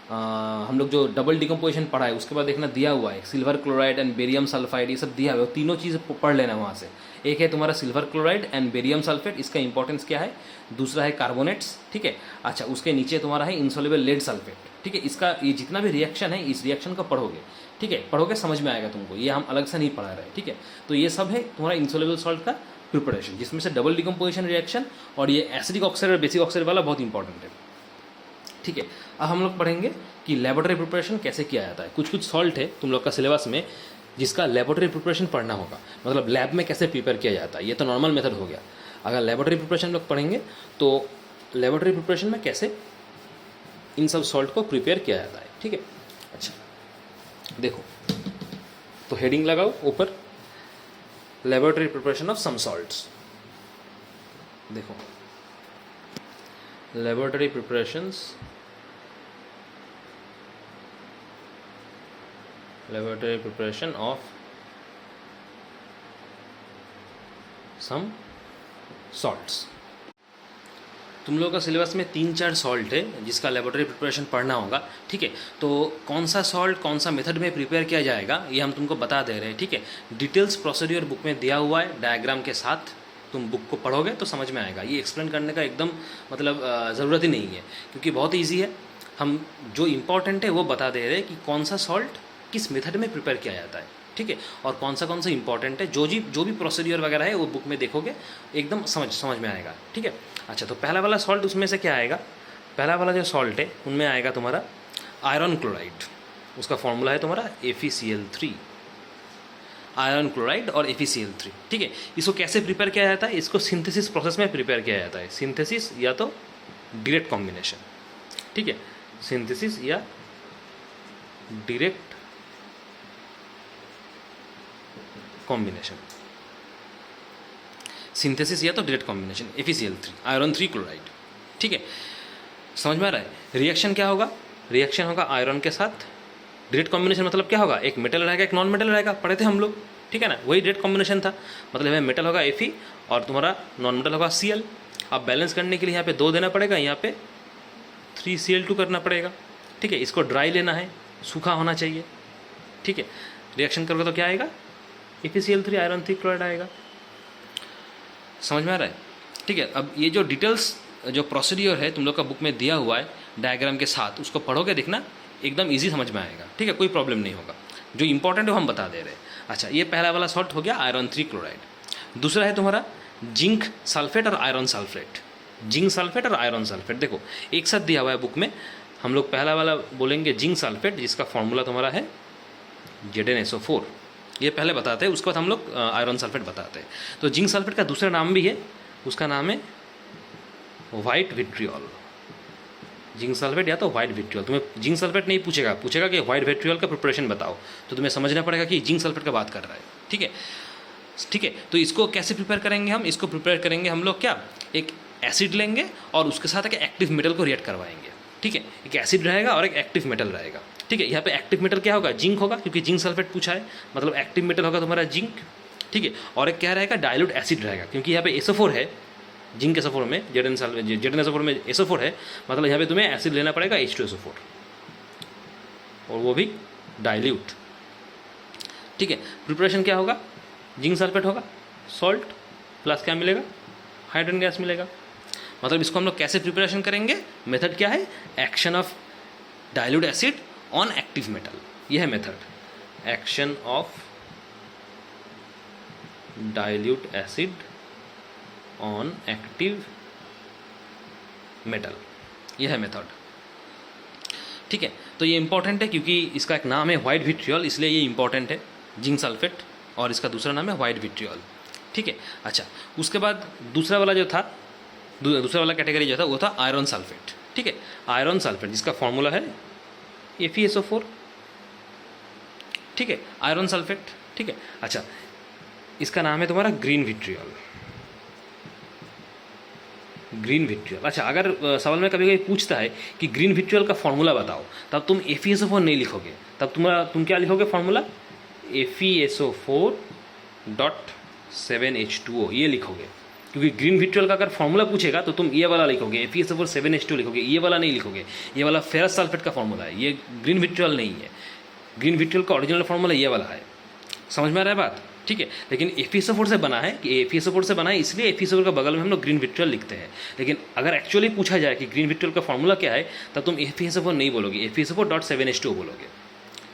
हम लोग जो डबल डिकम्पोजिशन पढ़ा है उसके बाद देखना दिया हुआ है silver chloride and barium sulphide, ये सब दिया हुआ है, तीनों चीज़ पढ़ लेना वहाँ से। एक है तुम्हारा silver chloride and barium sulphate, इसका इंपॉर्टेंस क्या है, दूसरा है कार्बोनेट्स, ठीक है। अच्छा उसके नीचे तुम्हारा है इंसॉल्युबल लेड सल्फेट, ठीक है। इसका ये जितना भी रिएक्शन है इस रिएक्शन को पढ़ोगे, ठीक है, पढ़ोगे समझ में आएगा तुमको, ये हम अलग से नहीं पढ़ा रहे, ठीक है। तो ये सब है तुम्हारा इंसॉल्युबल सॉल्ट का प्रिपरेशन, जिसमें से डबल डिकम्पोजिशन रिएक्शन और ये एसिडिक ऑक्साइड और बेसिक ऑक्साइड वाला बहुत इंपॉर्टेंट है, ठीक है। अब हम लोग पढ़ेंगे कि लेबोरेटरी प्रिपरेशन कैसे किया जाता है। कुछ कुछ सॉल्ट है तुम लोग का सिलेबस में जिसका लेबोरेटरी प्रिपरेशन पढ़ना होगा, मतलब लैब में कैसे प्रिपेयर किया जाता है, ये तो नॉर्मल मेथड हो गया। अगर लेबोरेटरी प्रिपरेशन लोग पढ़ेंगे तो लेबोरेटरी प्रिपरेशन में कैसे इन सब सॉल्ट को प्रिपेयर किया जाता है, ठीक है। अच्छा देखो, तो हेडिंग लगाओ ऊपर, laboratory preparation of some salts. देखो laboratory preparations, laboratory preparation of some salts। तुम लोगों का सिलेबस में 3-4 सॉल्ट है जिसका लेबोरेटरी प्रिपरेशन पढ़ना होगा, ठीक है। तो कौन सा सॉल्ट कौन सा मेथड में प्रिपेयर किया जाएगा ये हम तुमको बता दे रहे हैं, ठीक है। डिटेल्स प्रोसीड्यूर बुक में दिया हुआ है डायग्राम के साथ, तुम बुक को पढ़ोगे तो समझ में आएगा। ये एक्सप्लेन करने का एकदम मतलब ज़रूरत ही नहीं है, क्योंकि बहुत ईजी है। हम जो इम्पोर्टेंट है वो बता दे रहे हैं कि कौन सा सॉल्ट किस मेथड में प्रिपेयर किया जाता है, ठीक है, और कौन सा इंपॉर्टेंट है। जो भी प्रोसीड्यूर वगैरह है वो बुक में देखोगे एकदम समझ में आएगा, ठीक है। अच्छा तो पहला वाला सॉल्ट उसमें से क्या आएगा, पहला वाला जो सॉल्ट है उनमें आएगा तुम्हारा आयरन क्लोराइड, उसका फॉर्मूला है तुम्हारा FeCl3, आयरन क्लोराइड और FeCl3, ठीक है। इसको कैसे प्रिपेयर किया जाता है, इसको सिंथेसिस प्रोसेस में प्रिपेयर किया जाता है, सिंथेसिस या तो डायरेक्ट कॉम्बिनेशन, ठीक है, सिंथेसिस या डायरेक्ट कॉम्बिनेशन, सिंथेसिस या तो direct combination, FeCl3 iron 3 chloride, ठीक है। समझ में आ रहा है। रिएक्शन क्या होगा, रिएक्शन होगा आयरन के साथ, डायरेक्ट कॉम्बिनेशन मतलब क्या होगा, एक मेटल रहेगा एक नॉन मेटल रहेगा, पढ़े थे हम लोग, ठीक है ना, वही डायरेक्ट कॉम्बिनेशन था। मतलब है मेटल होगा Fe और तुम्हारा नॉन मेटल होगा Cl। अब बैलेंस करने के लिए यहाँ पे 2 देना पड़ेगा, यहाँ पे 3Cl2 करना पड़ेगा, ठीक है। इसको ड्राई लेना है, सूखा होना चाहिए, ठीक है। रिएक्शन करोगे तो क्या आएगा, FeCl3 आयरन 3 क्लोराइड आएगा। समझ में आ रहा है, ठीक है। अब ये जो डिटेल्स जो प्रोसीड्यूर है तुम लोग का बुक में दिया हुआ है डायग्राम के साथ, उसको पढ़ोगे देखना एकदम इजी समझ में आएगा, ठीक है, कोई प्रॉब्लम नहीं होगा। जो इंपॉर्टेंट है वो हम बता दे रहे हैं। अच्छा ये पहला वाला सॉल्ट हो गया आयरन 3 क्लोराइड। दूसरा है तुम्हारा जिंक सल्फेट और आयरन सल्फेट, जिंक सल्फेट और आयरन सल्फेट। देखो एक साथ दिया हुआ है बुक में, हम लोग पहला वाला बोलेंगे जिंक सल्फेट, जिसका फॉर्मूला तुम्हारा है ZnSO4, ये पहले बताते हैं, उसके बाद हम लोग आयरन सल्फेट बताते हैं। तो जिंक सल्फेट का दूसरा नाम भी है, उसका नाम है वाइट विट्रियोल। जिंक सल्फेट या तो वाइट विट्रियोल। तुम्हें जिंक सल्फेट नहीं पूछेगा कि वाइट विट्रियोल का प्रिपरेशन बताओ, तो तुम्हें समझना पड़ेगा कि जिंक सल्फेट का बात कर रहा है। ठीक है। तो इसको कैसे प्रिपेयर करेंगे हम? इसको प्रिपेयर करेंगे हम लोग क्या, एक एसिड लेंगे और उसके साथ एक एक्टिव मेटल को रिएक्ट करवाएंगे। ठीक है, एक एसिड रहेगा और एक एक्टिव मेटल रहेगा। ठीक है, यहाँ पे एक्टिव मेटल क्या होगा? जिंक होगा, क्योंकि जिंक सल्फेट पूछा है, मतलब एक्टिव मेटल होगा तुम्हारा जिंक। ठीक है, और एक क्या रहेगा? डाइल्यूट एसिड रहेगा, क्योंकि यहाँ पे SO4 है, जिंक SO4 में, ZnSO4 में SO4 है, मतलब यहाँ पे तुम्हें एसिड लेना पड़ेगा H2SO4, और वो भी डाइल्यूट। ठीक है, प्रिपरेशन क्या होगा? जिंक सल्फेट होगा, सॉल्ट प्लस क्या मिलेगा? हाइड्रोजन गैस मिलेगा। मतलब इसको हम लोग कैसे प्रिपरेशन करेंगे? मेथड क्या है? Action of dilute acid on active metal, यह है method. Action of dilute acid on active metal, यह है मेथड। ठीक है, तो ये इंपॉर्टेंट है क्योंकि इसका एक नाम है वाइट विट्रियोल, इसलिए ये इंपॉर्टेंट है, जिंक सल्फेट, और इसका दूसरा नाम है वाइट विट्रियोल। ठीक है, अच्छा, उसके बाद दूसरा वाला जो था, दूसरा वाला कैटेगरी जो था वो था आयरन सल्फेट। ठीक है, आयरन सल्फेट जिसका फॉर्मूला है FeSO4। ठीक है, आयरन सल्फेट। ठीक है, अच्छा, इसका नाम है तुम्हारा ग्रीन विट्रियोल। Green vitriol. अच्छा, अगर सवाल में कभी कभी पूछता है कि ग्रीन विट्रियोल का फॉर्मूला बताओ, तब तुम FeSO4 नहीं लिखोगे, तब तुम क्या लिखोगे फॉर्मूला? FeSO4.7H2O, ये लिखोगे, क्योंकि ग्रीन विट्रियोल का अगर फॉर्मूला पूछेगा तो तुम ये वाला लिखोगे, FeSO4 7H2 लिखोगे, ये वाला नहीं लिखोगे। ये वाला फेरस सल्फेट का फॉर्मूला है, ये ग्रीन विट्रियोल नहीं है। ग्रीन विट्रियोल का ओरिजिनल फॉर्मूला ये वाला है। समझ में आ रहा है बात? ठीक है, लेकिन FeSO4 से बना है, कि FeSO4 से बना है, इसलिए FeSO4 का बगल में हम लोग ग्रीन विट्रियोल लिखते हैं। लेकिन अगर एक्चुअली पूछा जाए कि ग्रीन विट्रियोल का फॉर्मूला क्या है, तब तुम FeSO4 नहीं बोलोगे, FeSO4.7H2O बोलोगे।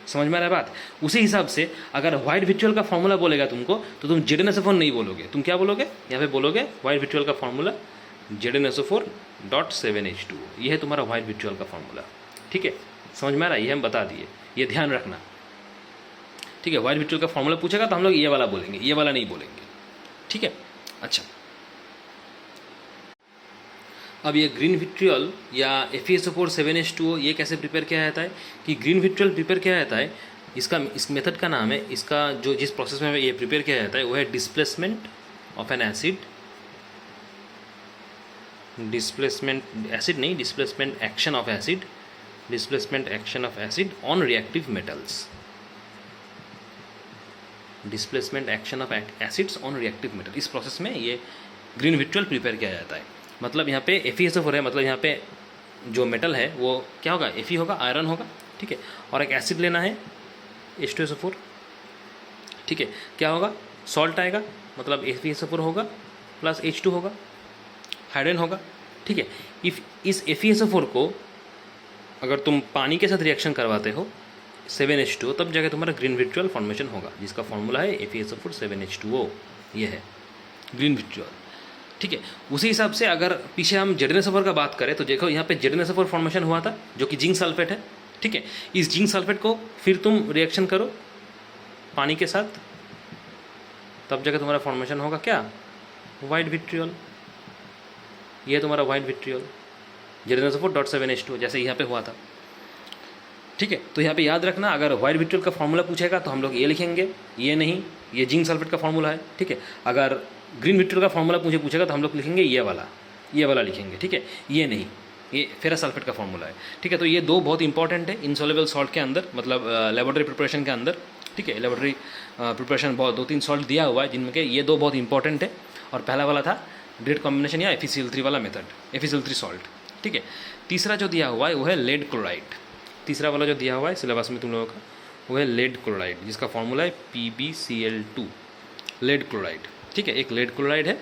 समझ में आ रहा है बात? उसी हिसाब से अगर वाइट विट्रियोल का फॉर्मूला बोलेगा तुमको, तो तुम ZnSO4 नहीं बोलोगे, तुम क्या बोलोगे? यहाँ पे बोलोगे वाइट विट्रियोल का फॉर्मूला ZnSO4.7H2O, ये है तुम्हारा वाइट विट्रियोल का फॉर्मूला। ठीक है, समझ में आ रहा है? ये हम बता दिए, ये ध्यान रखना। ठीक है, वाइट विट्रियोल का फॉर्मूला पूछेगा तो हम लोग ये वाला बोलेंगे, ये वाला नहीं बोलेंगे। ठीक है, अच्छा, अब ये ग्रीन विट्रियोल या FeSO4 7H2O ये कैसे प्रिपेयर किया जाता है? कि ग्रीन विट्रियोल प्रिपेयर किया जाता है, इस मेथड का नाम है, इसका जो जिस प्रोसेस में ये प्रिपेयर किया जाता है वो है displacement of N acid, displacement action of acid on reactive metals, displacement action of acids on reactive metal. इस प्रोसेस में ये ग्रीन विट्रियोल प्रिपेयर किया जाता है। मतलब यहाँ पे FeSO4 है, मतलब यहाँ पे जो मेटल है वो क्या होगा? Fe होगा, आयरन होगा। ठीक है, और एक एसिड लेना है H2SO4। ठीक है, क्या होगा? सॉल्ट आएगा, मतलब FeSO4 होगा प्लस H2 होगा, हाइड्रोजन होगा। ठीक है, इस FeSO4 को अगर तुम पानी के साथ रिएक्शन करवाते हो 7H2O, तब जाकर तुम्हारा ग्रीन विट्रियोल फॉर्मेशन होगा, जिसका फॉर्मूला है FeSO4 7H2O, ये है ग्रीन विट्रियोल। ठीक है, उसी हिसाब से अगर पीछे हम ZnSO4 का बात करें तो देखो यहाँ पे ZnSO4 फॉर्मेशन हुआ था, जो कि जिंक सल्फेट है। ठीक है, इस जिंक सल्फेट को फिर तुम रिएक्शन करो पानी के साथ, तब जाकर तुम्हारा फॉर्मेशन होगा क्या? White vitriol. ये तुम्हारा वाइट विट्रियोल ZnSO4.7H2, जैसे यहाँ पे हुआ था। ठीक है, तो यहाँ पे याद रखना, अगर वाइट विट्रियोल का फॉर्मूला पूछेगा तो हम लोग ये लिखेंगे, ये नहीं, ये जिंक सल्फेट का फॉर्मूला है। ठीक है, अगर ग्रीन विट्रियोल का फॉर्मूला पूछेगा तो हम लोग लिखेंगे ये वाला लिखेंगे। ठीक है, ये नहीं, ये फेरस सल्फेट का फॉर्मूला है। ठीक है, तो ये दो बहुत इंपॉर्टेंट है इनसॉल्युबल सॉल्ट के अंदर, मतलब लेबोरेटरी प्रिपरेशन के अंदर। ठीक है, लेबोरेटरी प्रिपरेशन बहुत 2-3 सॉल्ट दिया हुआ है, जिनमें के ये दो बहुत इंपॉर्टेंट है। और पहला वाला था डायरेक्ट कॉम्बिनेशन या FeCl3 वाला मेथड, FeCl3 सॉल्ट। ठीक है, तीसरा जो दिया हुआ है वो है लेड क्लोराइड। तीसरा वाला जो दिया हुआ है सिलेबस में तुम लोगों का, वो है लेड क्लोराइड, जिसका फॉर्मूला है PbCl2, लेड क्लोराइड। ठीक है, एक लेड क्लोराइड है।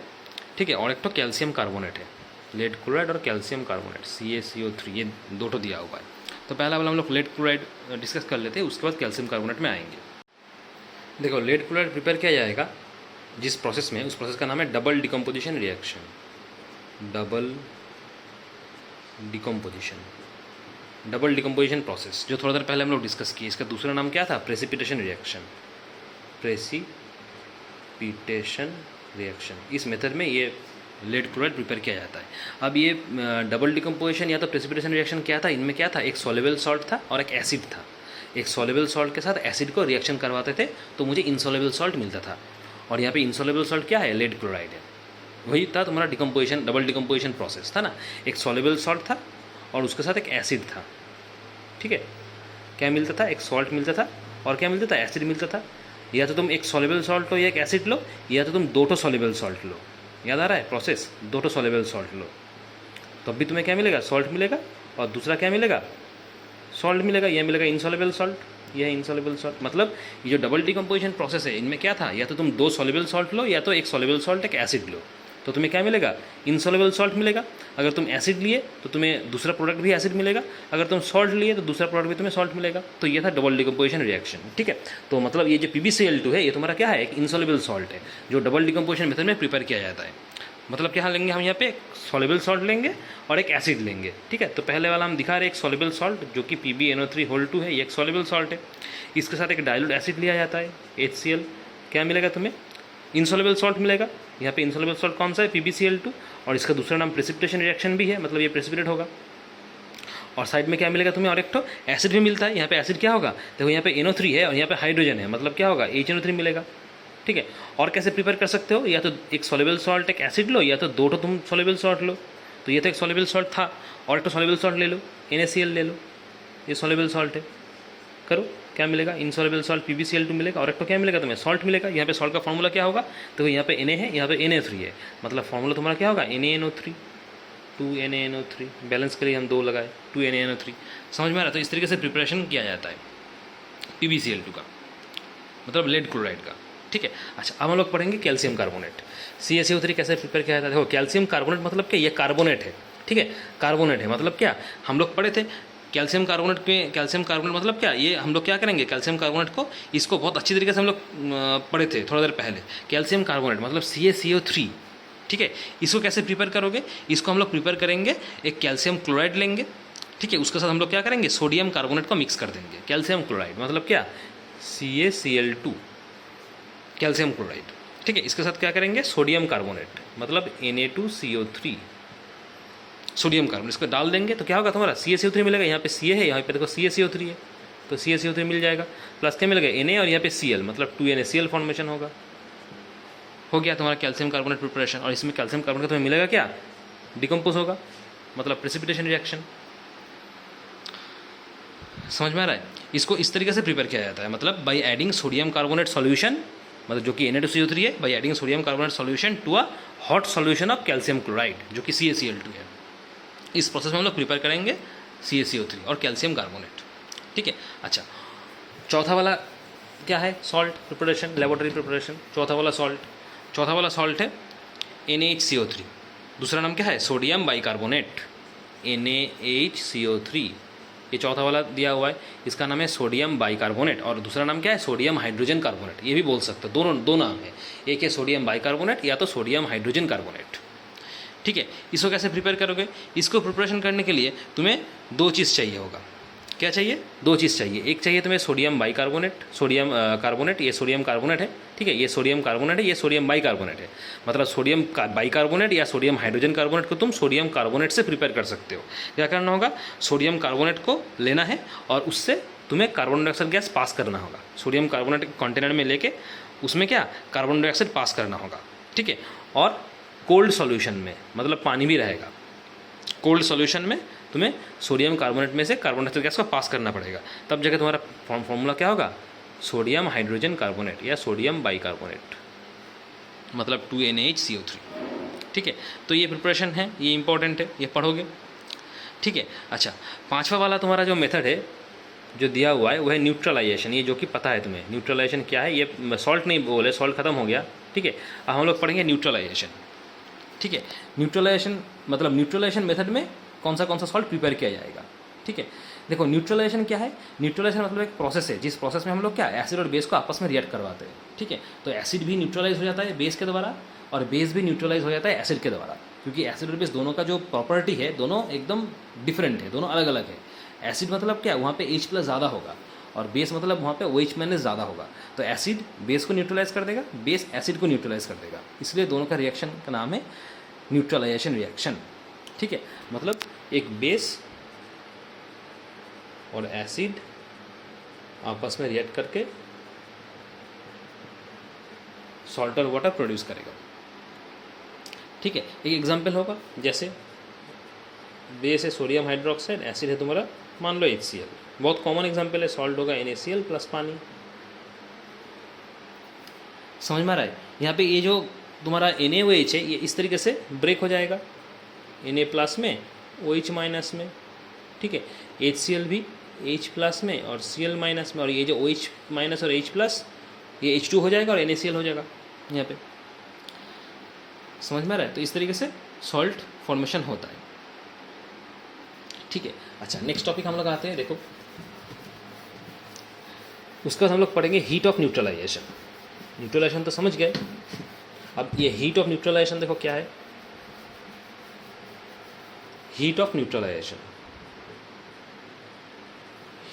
ठीक है, और एक तो कैल्शियम कार्बोनेट है, लेड क्लोराइड और कैल्शियम कार्बोनेट CaCO3, ये दो तो दिया हुआ है। तो पहला वाला हम लोग लेड क्लोराइड डिस्कस कर लेते हैं, उसके बाद कैल्शियम कार्बोनेट में आएंगे। देखो, लेड क्लोराइड प्रिपेयर किया जाएगा जिस प्रोसेस में, उस प्रोसेस का नाम है double decomposition reaction. Double decomposition double decomposition process जो थोड़ा देर पहले हम लोग डिस्कस किए, इसका दूसरा नाम क्या था? Precipitation reaction. प्रेसिपिटेशन रिएक्शन, इस मेथड में ये लेड क्लोराइड प्रिपेयर किया जाता है। अब ये डबल डिकम्पोजिशन या तो प्रेसिपिटेशन रिएक्शन क्या था, इनमें क्या था? एक सॉल्युबल सॉल्ट था और एक एसिड था। एक सॉल्युबल सॉल्ट के साथ एसिड को रिएक्शन करवाते थे तो मुझे इनसॉल्युबल सॉल्ट मिलता था, और यहाँ पे इनसॉल्युबल सॉल्ट क्या है? लेड क्लोराइड है। वही था तुम्हारा डिकम्पोजिशन, डबल डिकम्पोजिशन प्रोसेस था ना। एक सॉल्युबल सॉल्ट था और उसके साथ एक एसिड था, ठीक है। क्या मिलता था? एक सॉल्ट मिलता था और क्या मिलता था? एसिड मिलता था। या तो तुम एक सॉल्युबल सॉल्ट लो या एक एसिड लो, या तो तुम दो तो सॉल्युबल सॉल्ट लो। याद आ रहा है प्रोसेस? दो तो सॉल्युबल सॉल्ट लो तब भी तुम्हें क्या मिलेगा? सॉल्ट मिलेगा, और दूसरा क्या मिलेगा? सॉल्ट मिलेगा। यह मिलेगा इनसॉल्युबल सॉल्ट, यह है इनसॉल्युबल सॉल्ट। मतलब ये जो डबल डिकम्पोजिशन प्रोसेस है इनमें क्या था? या तो तुम दो सॉल्युबल सॉल्ट लो या तो एक सॉल्युबल सॉल्ट एक एसिड लो, तो तुम्हें क्या मिलेगा? इनसॉल्युबल सॉल्ट मिलेगा। अगर तुम एसिड लिए तो तुम्हें दूसरा प्रोडक्ट भी एसिड मिलेगा, अगर तुम सॉल्ट लिए तो दूसरा प्रोडक्ट भी तुम्हें सॉल्ट मिलेगा। तो ये था डबल डिकम्पोजिशन रिएक्शन, ठीक है। तो मतलब ये जो PbCl2 है ये तुम्हारा क्या है? एक इनसॉल्युबल सॉल्ट है जो डबल डिकम्पोजिशन मेथड में प्रिपेयर किया जाता है। मतलब क्या लेंगे हम यहाँ पे? एक सॉल्युबल सॉल्ट लेंगे और एक एसिड लेंगे, ठीक है। तो पहले वाला हम दिखा रहे एक सॉल्युबल सॉल्ट जो कि PbNO3(2) है, ये एक सॉल्युबल सॉल्ट है। इसके साथ एक डाइल्यूट एसिड लिया जाता है HCl। क्या मिलेगा तुम्हें? इनसॉल्युबल सॉल्ट मिलेगा। यहाँ पे इनसॉल्युबल सॉल्ट कौन सा है? PbCl2, और इसका दूसरा नाम प्रेसिपिटेशन रिएक्शन भी है, मतलब ये प्रेसिपिटेट होगा। और साइड में क्या मिलेगा तुम्हें? और एक तो एसिड भी मिलता है। यहाँ पे एसिड क्या होगा? देखो यहाँ पे NO3 है और यहाँ पे हाइड्रोजन है, मतलब क्या होगा? HNO3 मिलेगा, ठीक है। और कैसे प्रिपेयर कर सकते हो? या तो एक सॉल्युबल सॉल्ट एक एसिड लो, या तो दो तो तुम सॉल्युबल सॉल्ट लो। तो ये तो एक सॉल्युबल सॉल्ट था, और एक तो सॉल्युबल सॉल्ट ले लो, NaCl ले लो, ये सॉल्युबल सॉल्ट है। करो, क्या मिलेगा? इनसॉल्युबल सॉल्ट PbCl2 मिलेगा, और एक तो क्या मिलेगा तुम्हें? सॉल्ट मिलेगा। यहाँ पे सॉल्ट का फॉर्मूला क्या होगा? तो यहाँ पे Na है, यहाँ पे Na3 है, मतलब फॉर्मूला तुम्हारा क्या होगा? NaNO3, 2NaNO3। बैलेंस करिए, हम दो लगाए, 2NaNO3। समझ में आ रहा है? तो इस तरीके से प्रिपरेशन किया जाता है PbCl2 का, मतलब लेड क्लोराइड का, ठीक है। अच्छा, अब हम लोग पढ़ेंगे कैल्शियम कार्बोनेट। CaCO3 कैसे प्रिपेयर किया जाता है। देखो, कैल्शियम कार्बोनेट मतलब क्या? ये कार्बोनेट है, ठीक है। कार्बोनेट है मतलब क्या? हम लोग पढ़े थे कैल्शियम कार्बोनेट में। कैल्शियम कार्बोनेट मतलब क्या? ये हम लोग क्या करेंगे? कैल्शियम कार्बोनेट को, इसको बहुत अच्छी तरीके से हम लोग पढ़े थे थोड़ा देर पहले। कैल्शियम कार्बोनेट मतलब CaCO3, ठीक है। इसको कैसे प्रिपेयर करोगे? इसको हम लोग प्रिपेयर करेंगे, एक कैल्शियम क्लोराइड लेंगे, ठीक है। उसके साथ हम लोग क्या करेंगे? सोडियम कार्बोनेट को मिक्स कर देंगे। कैल्शियम क्लोराइड मतलब क्या? CaCl2, कैल्शियम क्लोराइड, ठीक है। इसके साथ क्या करेंगे? सोडियम कार्बोनेट मतलब Na2CO3, सोडियम कार्बोनेट इसको डाल देंगे तो क्या होगा तुम्हारा? CaCO3 मिलेगा। यहाँ पे Ca है, यहाँ पे देखो CaCO3 है, तो CaCO3 मिल जाएगा। प्लस क्या मिलेगा? Na, और यहाँ पे Cl, मतलब 2NaCl फॉर्मेशन होगा। हो गया तुम्हारा कैल्शियम कार्बोनेट प्रिपरेशन। और इसमें कैल्शियम कार्बोनेट तुम्हें मिलेगा क्या? डिकम्पोज होगा, मतलब प्रेसिपिटेशन रिएक्शन। समझ में आ रहा है? इसको इस तरीके से प्रिपेयर किया जाता है, मतलब by adding sodium carbonate solution, मतलब जो कि Na2CO3 है, by adding sodium carbonate solution to a hot solution of calcium chloride जो कि CaCl2 है। इस प्रोसेस में हम लोग प्रिपेयर करेंगे CaCO3 और कैल्शियम कार्बोनेट, ठीक है। अच्छा, चौथा वाला क्या है? Salt preparation, laboratory preparation. चौथा वाला सॉल्ट है NaHCO3। दूसरा नाम क्या है? Sodium bicarbonate, NaHCO3। ये चौथा वाला दिया हुआ है, इसका नाम है सोडियम बाइकार्बोनेट, और दूसरा नाम क्या है? Sodium hydrogen carbonate. ये भी बोल सकते हो, दोनों दो नाम है, एक है सोडियम बाइकार्बोनेट या तो सोडियम हाइड्रोजन कार्बोनेट, ठीक है। इसको कैसे प्रिपेयर करोगे? इसको प्रिपरेशन करने के लिए तुम्हें दो चीज़ चाहिए होगा। क्या चाहिए? दो चीज़ चाहिए। एक चाहिए तुम्हें सोडियम बाइकार्बोनेट, सोडियम कार्बोनेट, ये सोडियम कार्बोनेट है, ठीक है। ये सोडियम कार्बोनेट है, ये सोडियम बाइकार्बोनेट है। मतलब सोडियम बाइकार्बोनेट या सोडियम हाइड्रोजन कार्बोनेट को तुम सोडियम कार्बोनेट से प्रिपेयर कर सकते हो। क्या करना होगा? सोडियम कार्बोनेट को लेना है और उससे तुम्हें कार्बन डाइऑक्साइड गैस पास करना होगा। सोडियम कार्बोनेट कंटेनर में लेके उसमें क्या? कार्बन डाइऑक्साइड पास करना होगा, ठीक है। और कोल्ड सॉल्यूशन में, मतलब पानी भी रहेगा, कोल्ड सॉल्यूशन में तुम्हें सोडियम कार्बोनेट में से कार्बन डाइऑक्साइड गैस को पास करना पड़ेगा। तब जगह तुम्हारा फॉर्मूला क्या होगा? सोडियम हाइड्रोजन कार्बोनेट या सोडियम बाइकार्बोनेट, मतलब 2NaHCO3, ठीक है। तो ये प्रिपरेशन है, ये इंपॉर्टेंट है, ये पढ़ोगे, ठीक है। अच्छा, पांचवा वाला तुम्हारा जो मेथड है जो दिया हुआ है वो है न्यूट्रलाइजेशन। ये जो कि पता है तुम्हें न्यूट्रलाइजेशन क्या है। ये सॉल्ट नहीं बोले, सॉल्ट खत्म हो गया, ठीक है। अब हम लोग पढ़ेंगे न्यूट्रलाइजेशन, ठीक है। न्यूट्रलाइजेशन मतलब न्यूट्रलाइजेशन मेथड में कौन सा सॉल्ट प्रिपेयर किया जाएगा, ठीक है। देखो, न्यूट्रलाइजेशन क्या है? न्यूट्रलाइजेशन मतलब एक प्रोसेस है जिस प्रोसेस में हम लोग क्या एसिड और बेस को आपस में रिएक्ट करवाते हैं, ठीक है। तो एसिड भी न्यूट्रलाइज हो जाता है बेस के द्वारा, और बेस भी न्यूट्रलाइज हो जाता है एसिड के द्वारा, क्योंकि एसिड और बेस दोनों का जो प्रॉपर्टी है दोनों एकदम डिफरेंट है, दोनों अलग अलग है। एसिड मतलब क्या, वहाँ पे H प्लस ज़्यादा होगा, और बेस मतलब वहाँ पे OH माइनस ज़्यादा होगा। तो एसिड बेस को न्यूट्रलाइज कर देगा, बेस एसिड को न्यूट्रलाइज कर देगा, इसलिए दोनों का रिएक्शन का नाम है न्यूट्रलाइजेशन रिएक्शन। ठीक है, मतलब एक बेस और एसिड आपस में रिएक्ट करके सॉल्ट और वाटर प्रोड्यूस करेगा। ठीक है, एक एग्जांपल होगा, जैसे बेस है सोडियम हाइड्रोक्साइड, एसिड है तुम्हारा मान लो HCl, बहुत कॉमन एग्जांपल है, सॉल्ट होगा NaCl प्लस पानी। समझ में आ रहा है? यहाँ पे ये जो तुम्हारा NaOH है ये इस तरीके से ब्रेक हो जाएगा, Na प्लस में OH माइनस में। ठीक है, HCl भी H प्लस में और Cl माइनस में, और ये जो OH माइनस और H प्लस ये H2 हो जाएगा और NaCl हो जाएगा यहाँ पे। समझ में आ रहा है? तो इस तरीके से सॉल्ट फॉर्मेशन होता है। ठीक है, अच्छा नेक्स्ट टॉपिक हम लोग आते हैं, देखो उसका हम लोग पढ़ेंगे हीट ऑफ न्यूट्रलाइजेशन। न्यूट्रलाइजेशन तो समझ गए, अब ये हीट ऑफ न्यूट्रलाइजेशन देखो क्या है। Heat of neutralisation,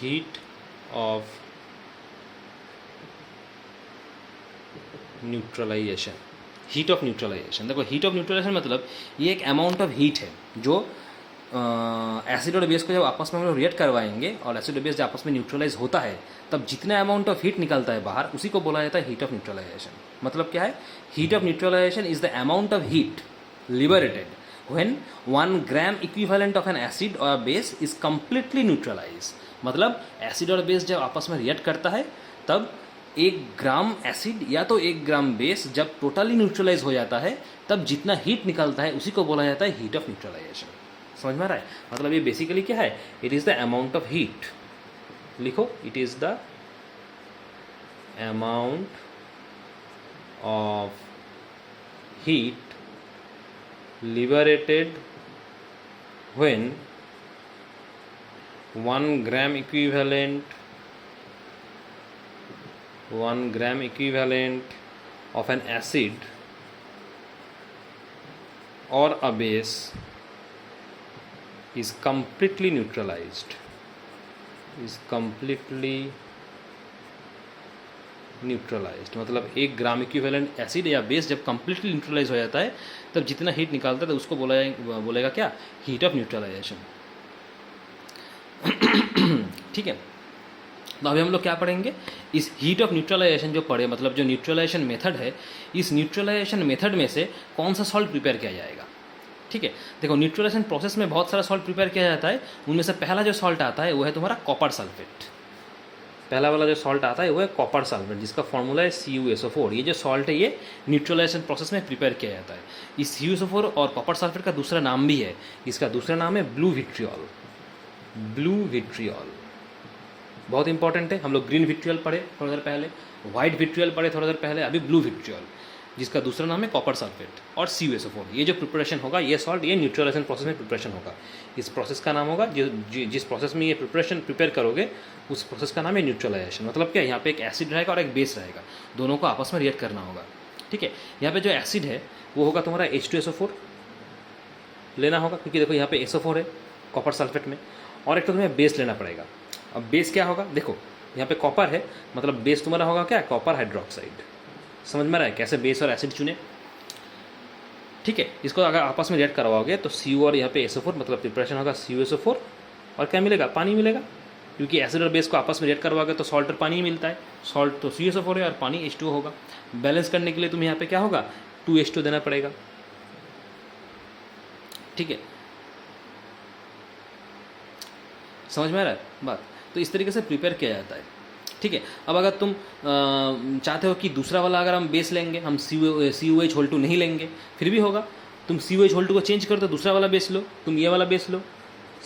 heat of neutralisation, heat of neutralisation. देखो हीट ऑफ न्यूट्रलाइजेशन मतलब ये एक अमाउंट ऑफ हीट है जो एसिड और बेस को जब आपस में हम लोग रिएक्ट करवाएंगे और एसिड और बेस जब आपस में न्यूट्रलाइज होता है तब जितना अमाउंट ऑफ हीट निकलता है बाहर उसी को बोला जाता है हीट ऑफ न्यूट्रलाइजेशन। मतलब क्या है, heat of neutralisation is the amount of heat liberated when 1 gram equivalent of an acid or base is completely neutralized। मतलब एसिड और बेस जब आपस में रिएक्ट करता है तब 1 ग्राम एसिड या तो 1 ग्राम बेस जब टोटली न्यूट्रलाइज हो जाता है तब जितना हीट निकलता है उसी को बोला जाता है हीट ऑफ न्यूट्रलाइजेशन। समझ में आ रहा है? मतलब ये बेसिकली क्या है, it is the amount of heat, लिखो it is the amount of heat liberated when 1 gram equivalent of an acid or a base is completely neutralized, मतलब 1 ग्राम इक्विवेलेंट एसिड या बेस जब कंप्लीटली न्यूट्रलाइज हो जाता है तब जितना heat निकालता है तो उसको बोलेगा क्या, हीट ऑफ न्यूट्रलाइजेशन। ठीक है, तो अभी हम लोग क्या पढ़ेंगे, इस हीट ऑफ न्यूट्रलाइजेशन जो पढ़े, मतलब जो न्यूट्रलाइजेशन मेथड है, इस न्यूट्रलाइजेशन मेथड में से कौन सा सॉल्ट प्रिपेयर किया जाएगा। ठीक है, देखो न्यूट्रलाइजेशन प्रोसेस में बहुत सारा सॉल्ट प्रिपेयर किया जाता है, उनमें से पहला जो सॉल्ट आता है वो है तुम्हारा कॉपर सल्फेट। पहला वाला जो सॉल्ट आता है वो है कॉपर सल्फेट, जिसका फॉर्मूला है CuSO4। ये जो सॉल्ट है ये न्यूट्रलाइजेशन प्रोसेस में प्रिपेयर किया जाता है। इस CuSO4 और कॉपर सल्फेट का दूसरा नाम भी है, इसका दूसरा नाम है ब्लू विट्रियोल। ब्लू विट्रियोल बहुत इंपॉर्टेंट है, हम लोग ग्रीन विट्रियोल पढ़े थोड़ी देर पहले, वाइट विट्रियोल पढ़े थोड़ी देर पहले, अभी ब्लू विट्रियोल, जिसका दूसरा नाम है कॉपर सल्फेट और CuSO4। ये जो प्रिपरेशन होगा ये सॉल्ट ये न्यूट्रलाइजेशन प्रोसेस में प्रिपरेशन होगा। इस प्रोसेस का नाम होगा जिस प्रोसेस में ये प्रिपेयर करोगे उस प्रोसेस का नाम है न्यूट्रलाइजेशन। मतलब क्या, यहाँ पे एक एसिड रहेगा और एक बेस रहेगा, दोनों को आपस में रिएक्ट करना होगा। ठीक है, यहाँ पे जो एसिड है वो होगा तुम्हारा H2SO4 लेना होगा, क्योंकि देखो यहाँ पे SO4 है कॉपर सल्फेट में, और एक तो तुम्हें बेस लेना पड़ेगा। अब बेस क्या होगा, देखो यहाँ पे कॉपर है, मतलब बेस तुम्हारा होगा क्या, कॉपर हाइड्रोक्साइड। समझ में आ रहा है कैसे बेस और एसिड चुने। ठीक है, इसको अगर आपस में रिएक्ट करवाओगे तो Cu और यहाँ पे SO4, मतलब प्रिपरेशन होगा CuSO4 और क्या मिलेगा, पानी मिलेगा, क्योंकि एसिड और बेस को आपस में रिएक्ट करवाओगे तो सॉल्ट और पानी ही मिलता है। सॉल्ट तो CuSO4 है और पानी H2O होगा। बैलेंस करने के लिए तुम्हें यहाँ पे क्या होगा, 2H2 देना पड़ेगा। ठीक है, समझ में आ रहा है बात? तो इस तरीके से प्रिपेयर किया जाता है। ठीक है, अब अगर तुम चाहते हो कि दूसरा वाला अगर हम बेस लेंगे, हम COH2 नहीं लेंगे, फिर भी होगा, तुम COH2 को चेंज कर दो, दूसरा वाला बेस लो, तुम ये वाला बेस लो,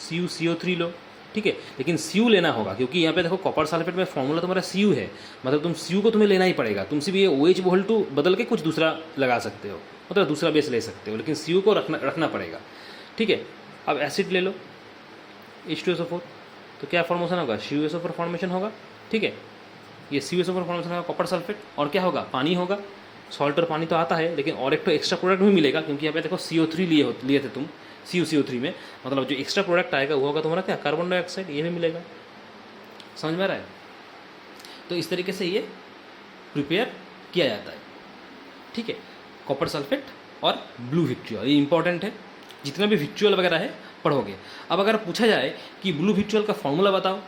CuCO3 लो। ठीक है, लेकिन Cu लेना होगा, क्योंकि यहाँ पे देखो कॉपर सल्फेट में फॉर्मूला तुम्हारा Cu है, मतलब तुम Cu को तुम्हें लेना ही पड़ेगा। तुम सिर्फ ये OH2 बदल के कुछ दूसरा लगा सकते हो, मतलब दूसरा बेस ले सकते हो, लेकिन Cu को रखना पड़ेगा। ठीक है, अब एसिड ले लो H2SO4, तो क्या फॉर्मेशन होगा, CuSO4 फॉर्मेशन होगा। ठीक है, ये CuSO4 फॉर्मेशन होगा कॉपर सल्फेट, और क्या होगा, पानी होगा। सॉल्ट और पानी तो आता है, लेकिन और एक तो एक्स्ट्रा प्रोडक्ट भी मिलेगा, क्योंकि यहाँ पे देखो CO3 लिए थे तुम, CuCO3 में, मतलब जो एक्स्ट्रा प्रोडक्ट आएगा वो होगा तुम्हारा क्या, कार्बन डाइऑक्साइड, ये भी मिलेगा। समझ में आ रहा है? तो इस तरीके से ये प्रिपेयर किया जाता है, ठीक है। कॉपर सल्फेट और ब्लू विट्रियल, ये इंपॉर्टेंट है, जितना भी विट्रियल वगैरह है पढ़ोगे। अब अगर पूछा जाए कि ब्लू विट्रियल का फॉर्मूला बताओ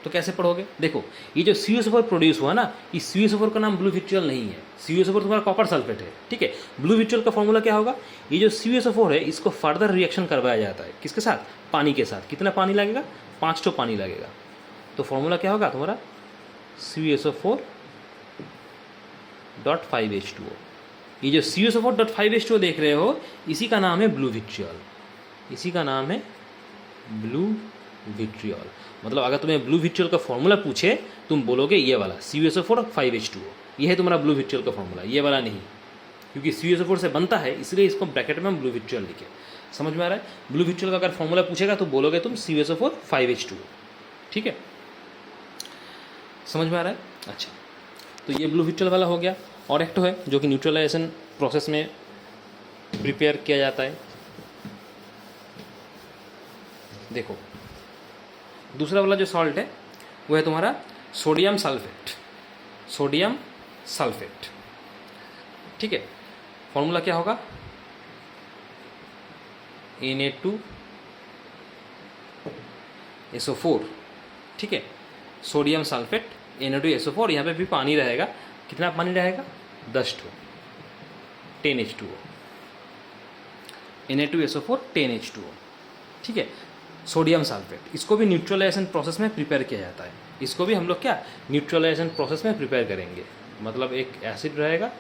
तो कैसे पढ़ोगे? देखो, ये जो CuSO4 प्रोड्यूस हुआ ना, इस CuSO4 का नाम ब्लू विट्रियल नहीं है, CuSO4 तुम्हारा कॉपर सल्फेट है, ठीक है। ब्लू विट्रियल का फॉर्मूला क्या होगा? ये जो CuSO4 है इसको फर्दर रिएक्शन करवाया जाता है, किसके साथ? पानी के साथ। कितना पानी लगेगा? 5 ठो पानी लगेगा। तो फॉर्मूला क्या होगा तुम्हारा? CuSO4.5H2O। ये जो CuSO4.5H2O देख रहे हो, इसी का नाम है ब्लू विट्रियल, इसी का नाम है ब्लू विट्रियल। मतलब अगर तुम्हें ब्लू विट्रियल का फॉर्मूला पूछे, तुम बोलोगे ये वाला CuSO4.5H2O, ये है तुम्हारा ब्लू विट्रियल का फॉर्मूला, ये वाला नहीं, क्योंकि CuSO4 से बनता है, इसलिए इसको ब्रैकेट में हम ब्लू विट्रियल लिखे। समझ में आ रहा है? ब्लू विट्रियल का अगर फॉर्मूला पूछेगा तो बोलोगे तुम CuSO4.5H2O, ठीक है। समझ में आ रहा है? अच्छा, तो ये ब्लू विट्रियल वाला हो गया। और एक तो है जो कि न्यूट्रलाइजेशन प्रोसेस में प्रिपेयर किया जाता है। देखो, दूसरा वाला जो सॉल्ट है वो है तुम्हारा सोडियम सल्फेट, सोडियम सल्फेट, ठीक है। फॉर्मूला क्या होगा? Na2SO4, ठीक है। सोडियम सल्फेट Na2SO4, यहाँ पे भी पानी रहेगा। कितना पानी रहेगा? 10 ठो, 10H2O, Na2SO4 10H2O, ठीक है। सोडियम सल्फेट, इसको भी न्यूट्रलाइजेशन प्रोसेस में प्रिपेयर किया जाता है। इसको भी हम लोग क्या, न्यूट्रलाइजेशन प्रोसेस में प्रिपेयर करेंगे। मतलब एक एसिड रहेगा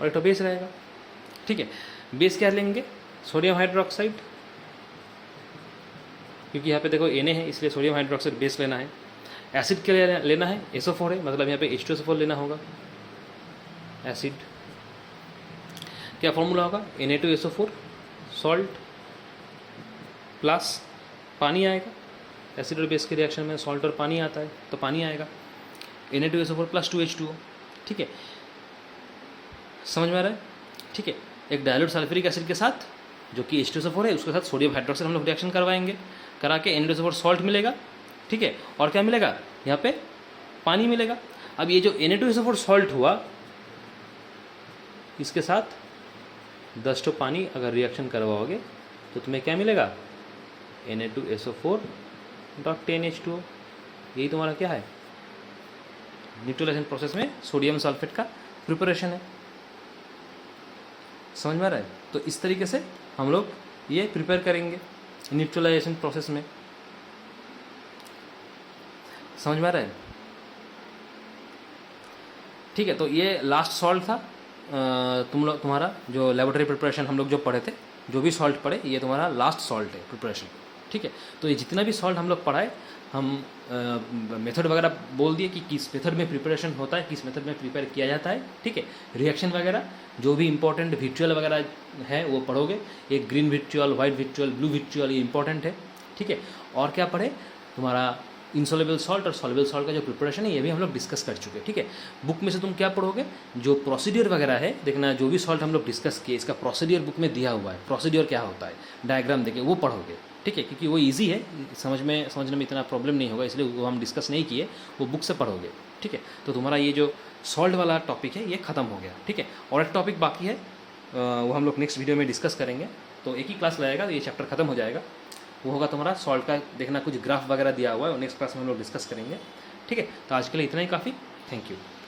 और एक तो बेस रहेगा, ठीक है। बेस क्या लेंगे? सोडियम हाइड्रोक्साइड, क्योंकि यहाँ पे देखो Na है, इसलिए सोडियम हाइड्रोक्साइड बेस लेना है। एसिड क्या लेना है? SO4 है, मतलब यहाँ पे H2SO4 लेना होगा, एसिड। क्या फॉर्मूला होगा? Na2SO4 सॉल्ट प्लस पानी आएगा। एसिड और बेस के रिएक्शन में सॉल्ट और पानी आता है, तो पानी आएगा। Na2SO4 प्लस 2H2O, ठीक है। समझ में आ रहा है? ठीक है। एक डाइल्यूट सल्फ्यूरिक एसिड के साथ, जो कि H2SO4 है, उसके साथ सोडियम हाइड्रोक्साइड हम लोग रिएक्शन करवाएंगे, करा के Na2SO4 सॉल्ट मिलेगा, ठीक है। और क्या मिलेगा? यहाँ पे पानी मिलेगा। अब ये जो Na2SO4 सॉल्ट हुआ, इसके साथ 10 ठो पानी अगर रिएक्शन करवाओगे तो तुम्हें क्या मिलेगा? Na2SO4.10H2O। यही तुम्हारा क्या है? न्यूट्रलाइजेशन प्रोसेस में सोडियम सल्फेट का प्रिपरेशन है। समझ में आ रहा है? तो इस तरीके से हम लोग ये प्रिपेयर करेंगे न्यूट्रलाइजेशन प्रोसेस में। समझ में आ रहा है? ठीक है। तो ये लास्ट सॉल्ट था। तुम्हारा जो लेबोरेटरी प्रिपरेशन हम लोग जो पढ़े थे, जो भी सॉल्ट पढ़े, ये तुम्हारा लास्ट सॉल्ट है प्रिपरेशन, ठीक है। तो ये जितना भी सॉल्ट हम लोग पढ़ाए, हम मेथड वगैरह बोल दिए कि किस मेथड में प्रिपरेशन होता है, किस मेथड में प्रिपेयर किया जाता है, ठीक है। रिएक्शन वगैरह जो भी इंपॉर्टेंट विट्रियल वगैरह है वो पढ़ोगे। एक green vitriol, white vitriol, blue vitriol, ये इंपॉर्टेंट है, ठीक है। और क्या पढ़े? तुम्हारा इंसॉल्युबल सॉल्ट और सॉल्युबल सॉल्ट का जो प्रिपरेशन है, ये भी हम लोग डिस्कस कर चुके हैं, ठीक है। बुक में से तुम क्या पढ़ोगे? जो प्रोसीडियर वगैरह है, देखना जो भी सॉल्ट हम लोग डिस्कस किए, इसका प्रोसीडियर बुक में दिया हुआ है। प्रोसीडियर क्या होता है, डायग्राम देके वो पढ़ोगे, ठीक है। क्योंकि वो ईजी है, समझने में इतना प्रॉब्लम नहीं होगा, इसलिए वो हम डिस्कस नहीं किए, वो बुक से पढ़ोगे, ठीक है। तो तुम्हारा ये जो सॉल्ट वाला टॉपिक है ये ख़त्म हो गया, ठीक है। और एक टॉपिक बाकी है, वो हम लोग नेक्स्ट वीडियो में डिस्कस करेंगे। तो एक ही क्लास लगेगा तो ये चैप्टर खत्म हो जाएगा। वो होगा तुम्हारा सॉल्ट का, देखना कुछ ग्राफ वगैरह दिया हुआ है, और नेक्स्ट क्लास में हम लोग डिस्कस करेंगे, ठीक है। तो आज के लिए इतना ही काफ़ी। Thank you.